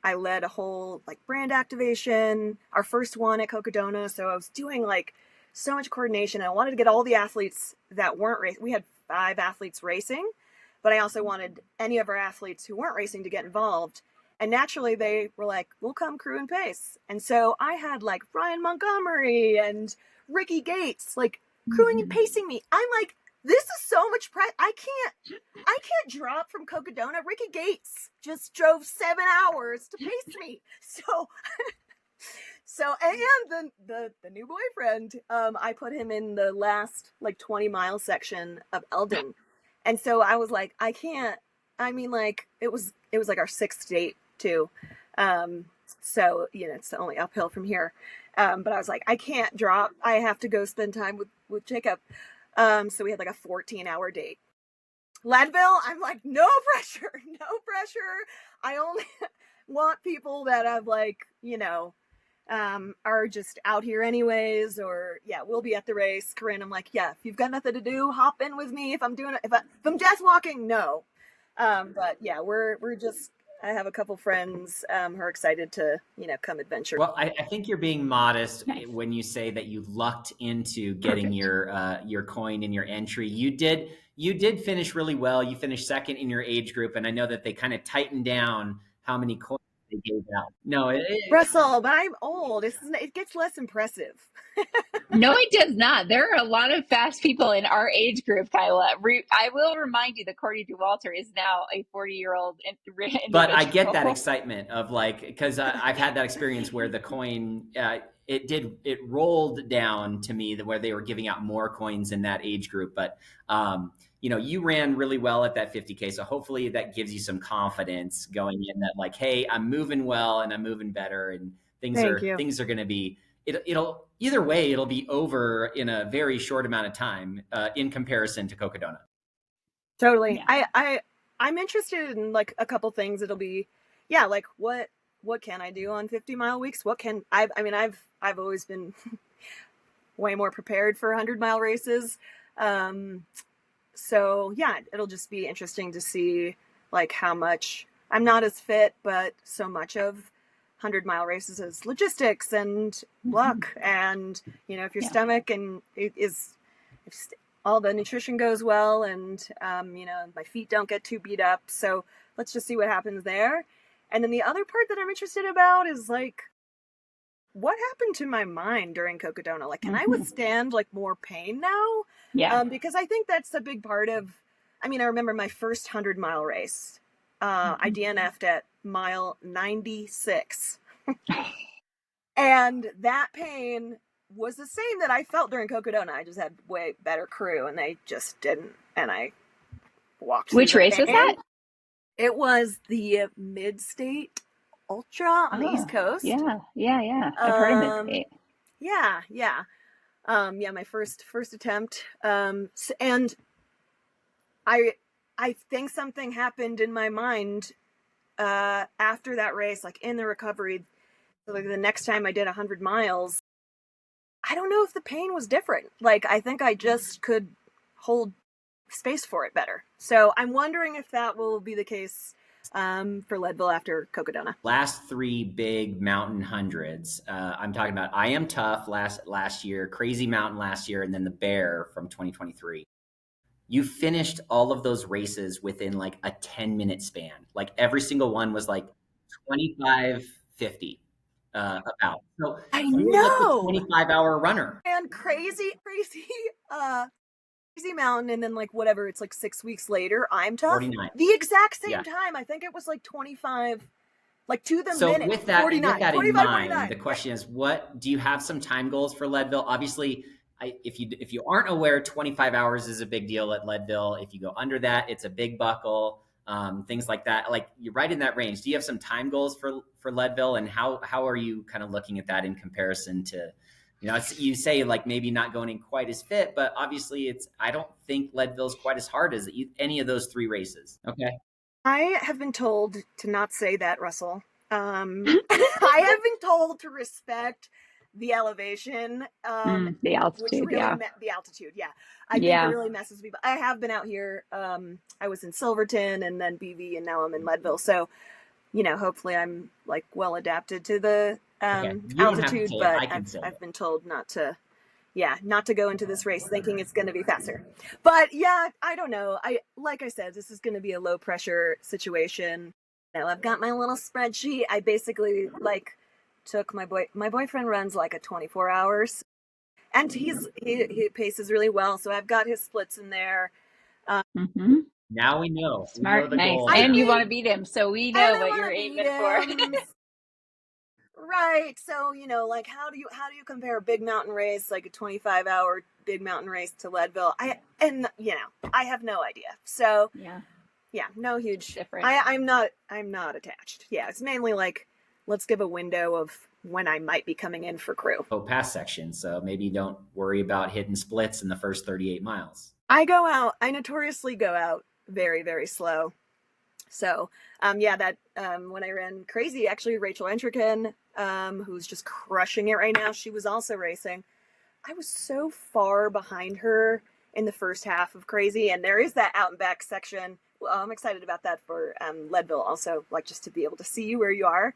I led a whole like brand activation, our first one at Cocodona. So I was doing like so much coordination. I wanted to get all the athletes that weren't racing. We had 5 athletes racing, but I also wanted any of our athletes who weren't racing to get involved. And naturally they were like, we'll come crew and pace. And so I had like Ryan Montgomery and Ricky Gates like crewing and pacing me. I'm like, this is so much pressure. I can't drop from Cocodona. Ricky Gates just drove 7 hours to pace me. And the new boyfriend, I put him in the last like 20-mile section of Eldon. And so I was like, I can't. I mean, like it was like our 6th date too. So, you know, it's only uphill from here. But I was like, I can't drop. I have to go spend time with Jacob. So we had like a 14-hour date. Leadville, I'm like, no pressure. I only want people that have like, you know, are just out here anyways, or we'll be at the race. Corinne, I'm like, if you've got nothing to do, hop in with me. If I'm doing it, if I'm death walking, no. But we're just, I have a couple friends who are excited to, you know, come adventure. Well, I think you're being modest when you say that you lucked into getting your coin in your entry. You did finish really well. You finished 2nd in your age group, and I know that they kind of tightened down how many coins they gave out. No, Russell, but I'm old. It gets less impressive. No, it does not. There are a lot of fast people in our age group, Kyla. I will remind you that Cordy DeWalter is now a 40-year-old individual. But I get that excitement of like, because I've had that experience where the coin, it rolled down to me where they were giving out more coins in that age group. But, you know, you ran really well at that 50K. So hopefully that gives you some confidence going in that like, hey, I'm moving well and I'm moving better, and things are going to be, it'll either way, it'll be over in a very short amount of time in comparison to Cocodona. Totally. Yeah. I'm interested in like a couple things. It'll be, like what can I do on 50-mile weeks? I've always been way more prepared for 100-mile races. So it'll just be interesting to see like how much I'm not as fit, but so much of 100-mile races is logistics and luck. And, you know, if your stomach and if all the nutrition goes well, and, you know, my feet don't get too beat up. So let's just see what happens there. And then the other part that I'm interested about is like, what happened to my mind during Cocodona? Like, can I withstand like more pain now? Yeah. Because I think that's a big part of, I remember my first 100-mile race. I DNF'd at mile 96. And that pain was the same that I felt during Cocodona. I just had way better crew, and they just didn't. And I walked Which through the race was band. that? It was the Mid-State Ultra on the East Coast. Yeah. I've heard of Mid-State. Yeah. My first attempt. And I think something happened in my mind after that race, like in the recovery. Like the next time I did 100 miles, I don't know if the pain was different. Like I think I just could hold space for it better. So I'm wondering if that will be the case for Leadville after Cocodona. Last three big mountain hundreds. I'm talking about I Am Tough last year, Crazy Mountain last year, and then the Bear from 2023. You finished all of those races within like a 10-minute span. Like every single one was like 25:50 about. So I you were like the know. 25-hour runner. And crazy mountain, and then like whatever, it's like 6 weeks later, I'm Tough. 49. The exact same Yeah. time. I think it was like 25, like to the So minute. with that, 49, with that in 45, mind, 49. the question is, what do you have some time goals for Leadville? Obviously, if you aren't aware, 25 hours is a big deal at Leadville. If you go under that, it's a big buckle. Things like that. Like you're right in that range. Do you have some time goals for Leadville, and how are you kind of looking at that in comparison to, you say like maybe not going in quite as fit, but obviously I don't think Leadville's quite as hard as any of those three races. Okay. I have been told to not say that, Russell. I have been told to respect the elevation, the altitude, which really the altitude. Yeah. I think it really messes with people. I have been out here. I was in Silverton and then BV, and now I'm in Leadville. So, hopefully I'm like well adapted to the altitude, but I've been told not to go into this race thinking it's going to be faster. But yeah, I don't know. Like I said, this is going to be a low pressure situation. I've got my little spreadsheet. I basically took my boyfriend runs like a 24 hours, and he paces really well. So I've got his splits in there. Now we know. Smart, we know the nice. goal. And you want to beat him, so we know what you're aiming for. Right. So, like how do you compare a big mountain race, like a 25-hour big mountain race, to Leadville? I have no idea. So no huge difference. I'm not attached. Yeah, it's mainly like, let's give a window of when I might be coming in for crew. Pass section, so maybe don't worry about hitting splits in the first 38 miles. I notoriously go out very, very slow. So, when I ran Crazy, actually, Rachel Entrican, who's just crushing it right now, she was also racing. I was so far behind her in the first half of Crazy, and there is that out and back section. Well, I'm excited about that for Leadville also, like just to be able to see where you are.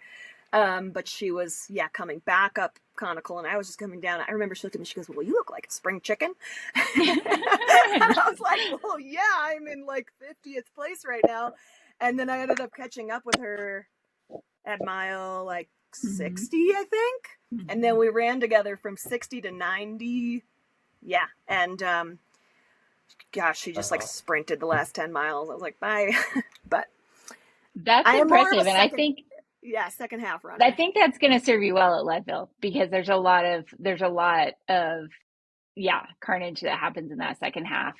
But she was, coming back up Conical, and I was just coming down. I remember she looked at me, she goes, well, you look like a spring chicken. And I was like, well, yeah, I'm in like 50th place right now. And then I ended up catching up with her at mile like 60, I think. And then we ran together from 60 to 90. Yeah. And gosh, she just sprinted the last 10 miles. I was like, bye. But that's impressive. And I think second half runner. I think that's going to serve you well at Leadville, because there's a lot of carnage that happens in that second half.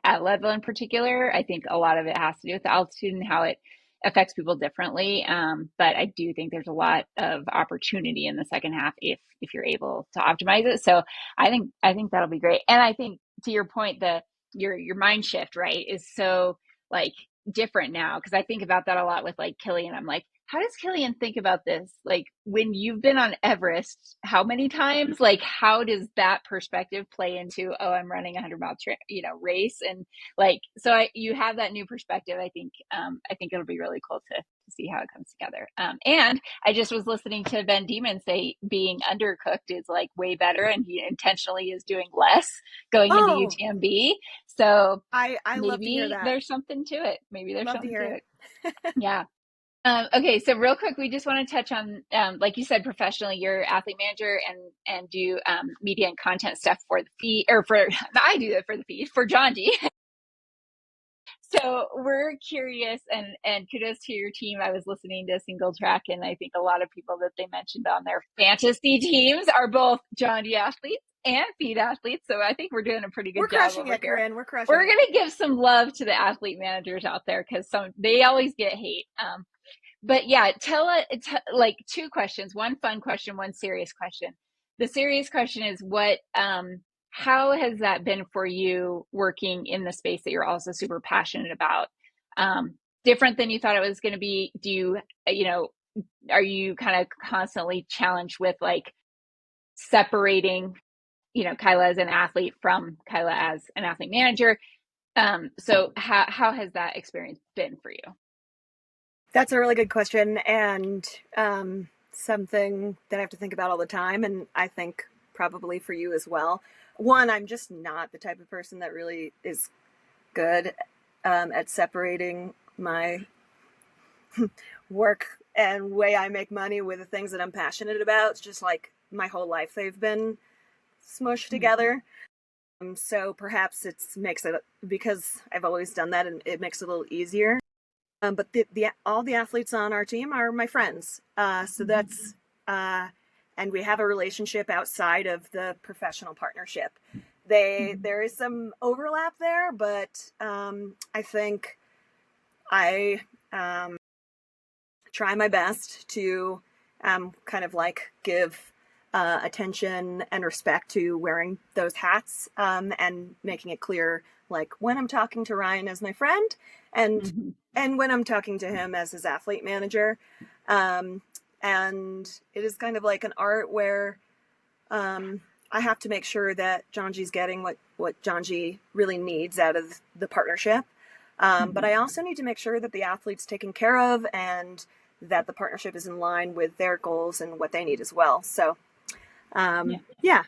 At Leadville in particular, I think a lot of it has to do with the altitude and how it affects people differently. But I do think there's a lot of opportunity in the second half if you're able to optimize it. So I think that'll be great. And I think, to your point, your mind shift, right, is so like different now, because I think about that a lot with like Killian. I'm like, how does Killian think about this? Like, when you've been on Everest, how many times? Like, how does that perspective play into, I'm running a 100-mile race? And like, so you have that new perspective. I think it'll be really cool to see how it comes together. And I just was listening to Ben Demon say being undercooked is like way better, and he intentionally is doing less going into UTMB. So I love to hear that. There's something to it. Maybe there's something to it. Yeah. Okay, so real quick, we just want to touch on, like you said, professionally, you're athlete manager and do media and content stuff for the feed, or I do that for the feed for Janji. So we're curious, and kudos to your team. I was listening to Single Track, and I think a lot of people that they mentioned on their fantasy teams are both Janji athletes. and feed athletes. So I think we're doing a pretty good We're job crushing over it, here. Corinne. We're crushing We're it. going to give some love to the athlete managers out there because they always get hate. But yeah, like two questions, one fun question, one serious question. The serious question is how has that been for you working in the space that you're also super passionate about? Different than you thought it was going to be? Do you, are you kind of constantly challenged with like separating, Kyla as an athlete from Kyla as an athlete manager? So how has that experience been for you? That's a really good question, and something that I have to think about all the time, and I think probably for you as well. One, I'm just not the type of person that really is good at separating my work and way I make money with the things that I'm passionate about. It's just like my whole life they've been smushed together. So perhaps makes it, because I've always done that, and it makes it a little easier. But all the athletes on our team are my friends. So that's, and we have a relationship outside of the professional partnership. There is some overlap there, but I think I try my best to kind of like give attention and respect to wearing those hats, and making it clear, like when I'm talking to Ryan as my friend, and when I'm talking to him as his athlete manager. And it is kind of like an art where I have to make sure that Janji's getting what Janji really needs out of the partnership. But I also need to make sure that the athlete's taken care of and that the partnership is in line with their goals and what they need as well. So, yeah,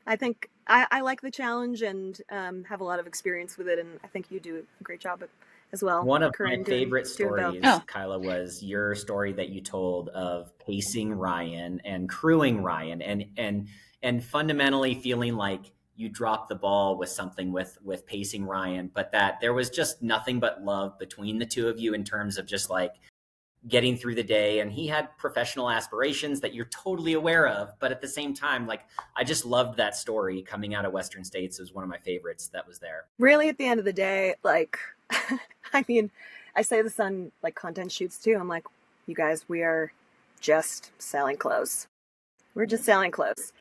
I think I like the challenge and have a lot of experience with it. And I think you do a great job as well. One of Corinne, my favorite stories, Kyla, was your story that you told of pacing Ryan and crewing Ryan and fundamentally feeling like you dropped the ball with something with pacing Ryan, but that there was just nothing but love between the two of you in terms of just like getting through the day. And he had professional aspirations that you're totally aware of, but at the same time, like, I just loved that story coming out of Western States. It was one of my favorites that was there. Really, at the end of the day, like, I mean, I say this on like content shoots too. I'm like, you guys, we are just selling clothes. We're just selling clothes.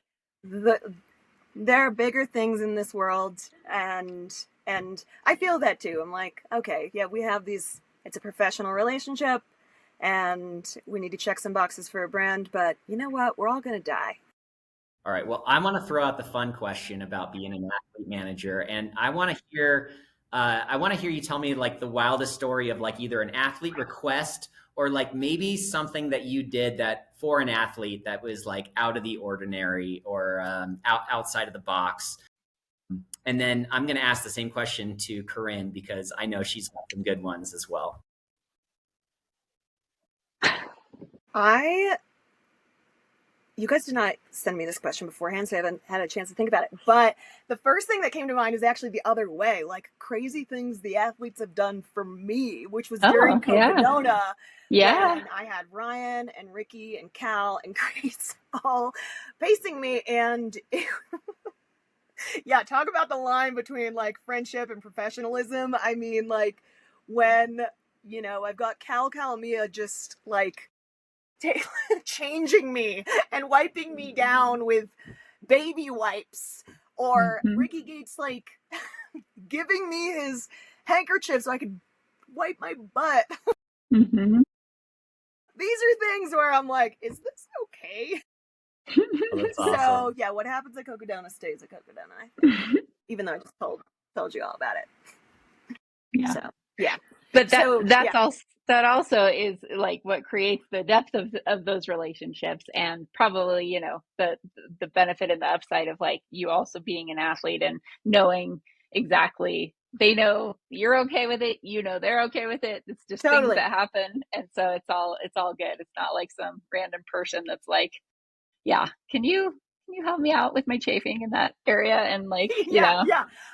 There are bigger things in this world, and I feel that too. I'm like, okay, yeah, we have these, it's a professional relationship and we need to check some boxes for a brand, but you know what? We're all going to die. All right. Well, I want to throw out the fun question about being an athlete manager, and I want to hear you tell me like the wildest story of like either an athlete request or like maybe something that you did that for an athlete that was like out of the ordinary or outside of the box. And then I'm going to ask the same question to Corinne because I know she's got some good ones as well. You guys did not send me this question beforehand, so I haven't had a chance to think about it. But the first thing that came to mind is actually the other way, like crazy things the athletes have done for me, which was during Cocodona. Yeah. When I had Ryan and Ricky and Cal and Grace all pacing me. And yeah, talk about the line between like friendship and professionalism. I mean, like when, I've got Cal Calamia just like changing me and wiping me down with baby wipes, or Ricky Gates like giving me his handkerchief so I could wipe my butt. These are things where I'm like, is this okay? Oh, that's awesome. So yeah, what happens at Cocodona stays at Cocodona, I think. Even though I just told you all about it. Yeah. So yeah. But that also is like what creates the depth of those relationships, and probably, the benefit and the upside of like you also being an athlete and knowing exactly, they know you're okay with it, they're okay with it. It's just things that happen. And so it's all good. It's not like some random person that's like, yeah, can you help me out with my chafing in that area? And like, Yeah.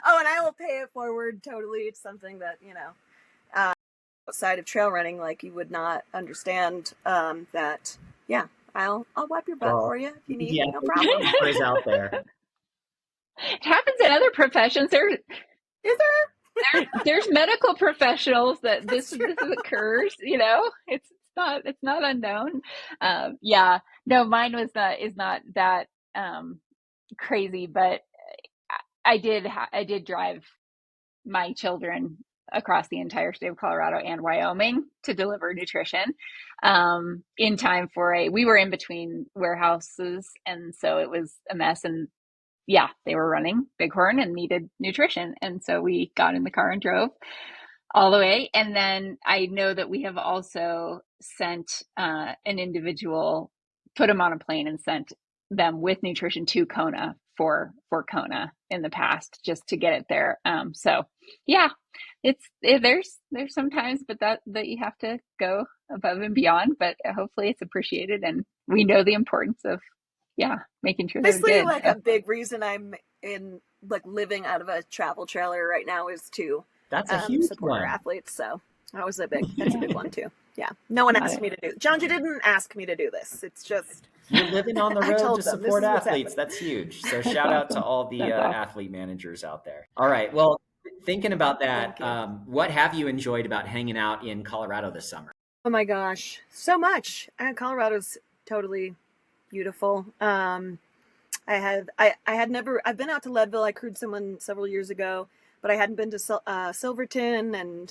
Oh, and I will pay it forward. Totally. It's something that, outside of trail running, like you would not understand that. Yeah, I'll wipe your butt for you if you need. No problem. Out there. It happens in other professions. Is there? There's medical professionals that That's this true. occurs. You know, it's not unknown. Yeah, no, mine is not that crazy, but I did drive my children across the entire state of Colorado and Wyoming to deliver nutrition in time for we were in between warehouses, and so it was a mess. And yeah, they were running Bighorn and needed nutrition, and so we got in the car and drove all the way. And then I know that we have also sent an individual, put them on a plane and sent them with nutrition to Kona for Kona in the past, just to get it there. So yeah, there's sometimes, but that you have to go above and beyond, but hopefully it's appreciated, and we know the importance of making sure they're Honestly, good. like a big reason I'm in like living out of a travel trailer right now is to That's a huge support our one. athletes. So that's a big one too. Yeah. No one asked me to do. Janji didn't ask me to do this. It's just You're living on the I road told to them, this support is what's athletes. happening. That's huge. So shout out to all the That's awesome. athlete managers out there. All right. Well, thinking about that, Thank you. what have you enjoyed about hanging out in Colorado this summer? Oh my gosh, so much. Colorado's totally beautiful. I've been out to Leadville. I crewed someone several years ago, but I hadn't been to Silverton and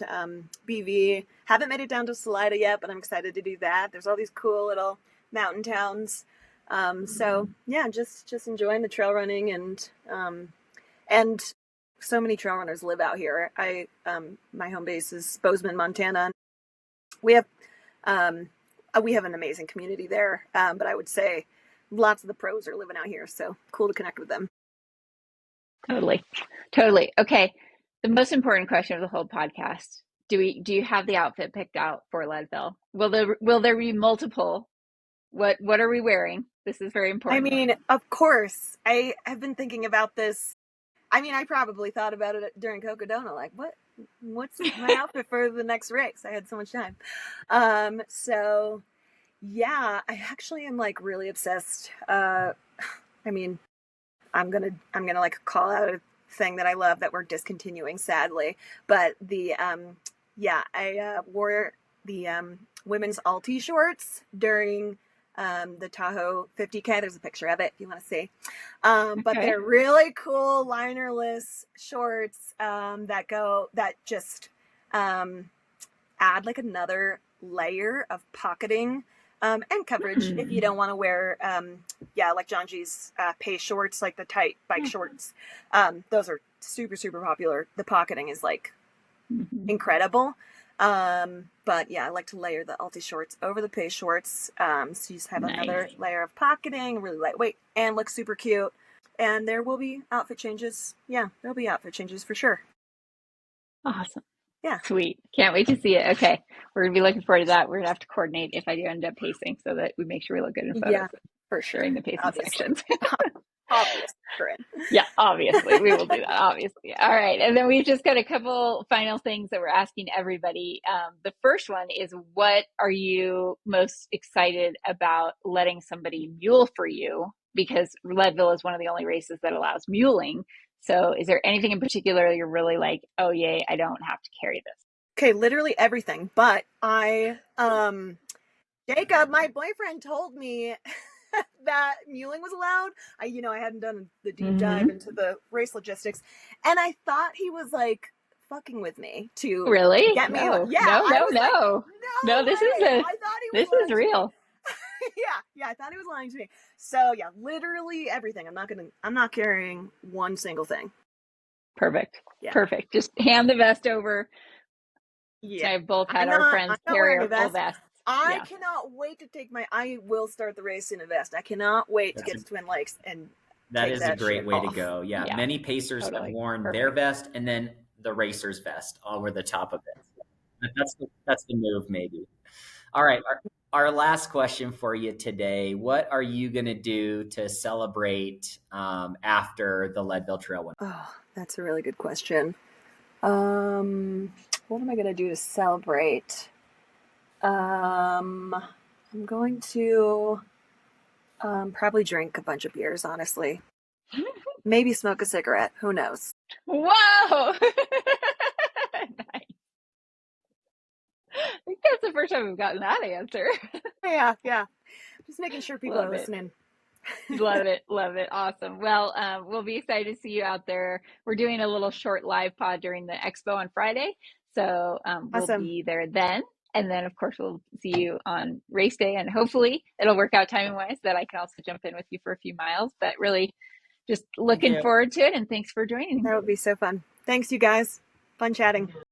BV. Haven't made it down to Salida yet, but I'm excited to do that. There's all these cool little mountain towns. So yeah, just enjoying the trail running, and so many trail runners live out here. My home base is Bozeman, Montana. We have an amazing community there, but I would say lots of the pros are living out here, so cool to connect with them. Totally. Okay. The most important question of the whole podcast. Do you have the outfit picked out for Leadville? Will there be multiple? What are we wearing? This is very important. I mean, of course, I have been thinking about this. I mean, I probably thought about it during Cocodona, like what's my outfit for the next race? I had so much time. So yeah, I actually am like really obsessed. I mean, I'm gonna like call out a thing that I love that we're discontinuing, sadly. But I wore the women's Alti shorts during the Tahoe 50K. There's a picture of it if you want to see. But they're really cool linerless shorts that just add like another layer of pocketing and coverage if you don't want to wear like Janji's pace shorts, like the tight bike shorts. Those are super, super popular. The pocketing is like incredible. But yeah, I like to layer the Alti shorts over the pace shorts. So you just have another layer of pocketing, really lightweight, and looks super cute. And there will be outfit changes. Yeah, there'll be outfit changes for sure. Awesome. Yeah. Sweet. Can't wait to see it. Okay. We're going to be looking forward to that. We're going to have to coordinate if I do end up pacing so that we make sure we look good in photos. Yeah, for sure. During the pacing sections. Obviously. Yeah, obviously. We will do that, obviously. All right. And then we've just got a couple final things that we're asking everybody. The first one is, what are you most excited about letting somebody mule for you? Because Leadville is one of the only races that allows muling. So is there anything in particular you're really like, oh, yay, I don't have to carry this? Okay, literally everything. But Jacob, my boyfriend, told me that muling was allowed. I hadn't done the deep dive into the race logistics, and I thought he was like fucking with me to really get me. No. Yeah, No, this is real. Yeah, I thought he was lying to me. So yeah, literally everything. I'm not carrying one single thing. Perfect. Yeah. Perfect. Just hand the vest over. Yeah, I've both had our friends carry our full vests. I cannot wait to I will start the race in a vest. I cannot wait to get to Twin Lakes and that is a great way off. to go. Yeah. Many pacers have worn their vest and then the racer's vest over the top of it. That's the move, maybe. All right. Our last question for you today. What are you going to do to celebrate after the Leadville Trail win? Oh, that's a really good question. What am I going to do to celebrate? I'm going to probably drink a bunch of beers, honestly. Maybe smoke a cigarette. Who knows? Whoa! Nice. I think that's the first time we've gotten that answer. Yeah. Just making sure people are Love it. listening. Love it. Love it. Awesome. Well, we'll be excited to see you out there. We're doing a little short live pod during the expo on Friday. So we'll Awesome. be there then. And then, of course, we'll see you on race day. And hopefully it'll work out timing wise that I can also jump in with you for a few miles. But really just looking forward to it. And thanks for joining me. That would be so fun. Thanks, you guys. Fun chatting.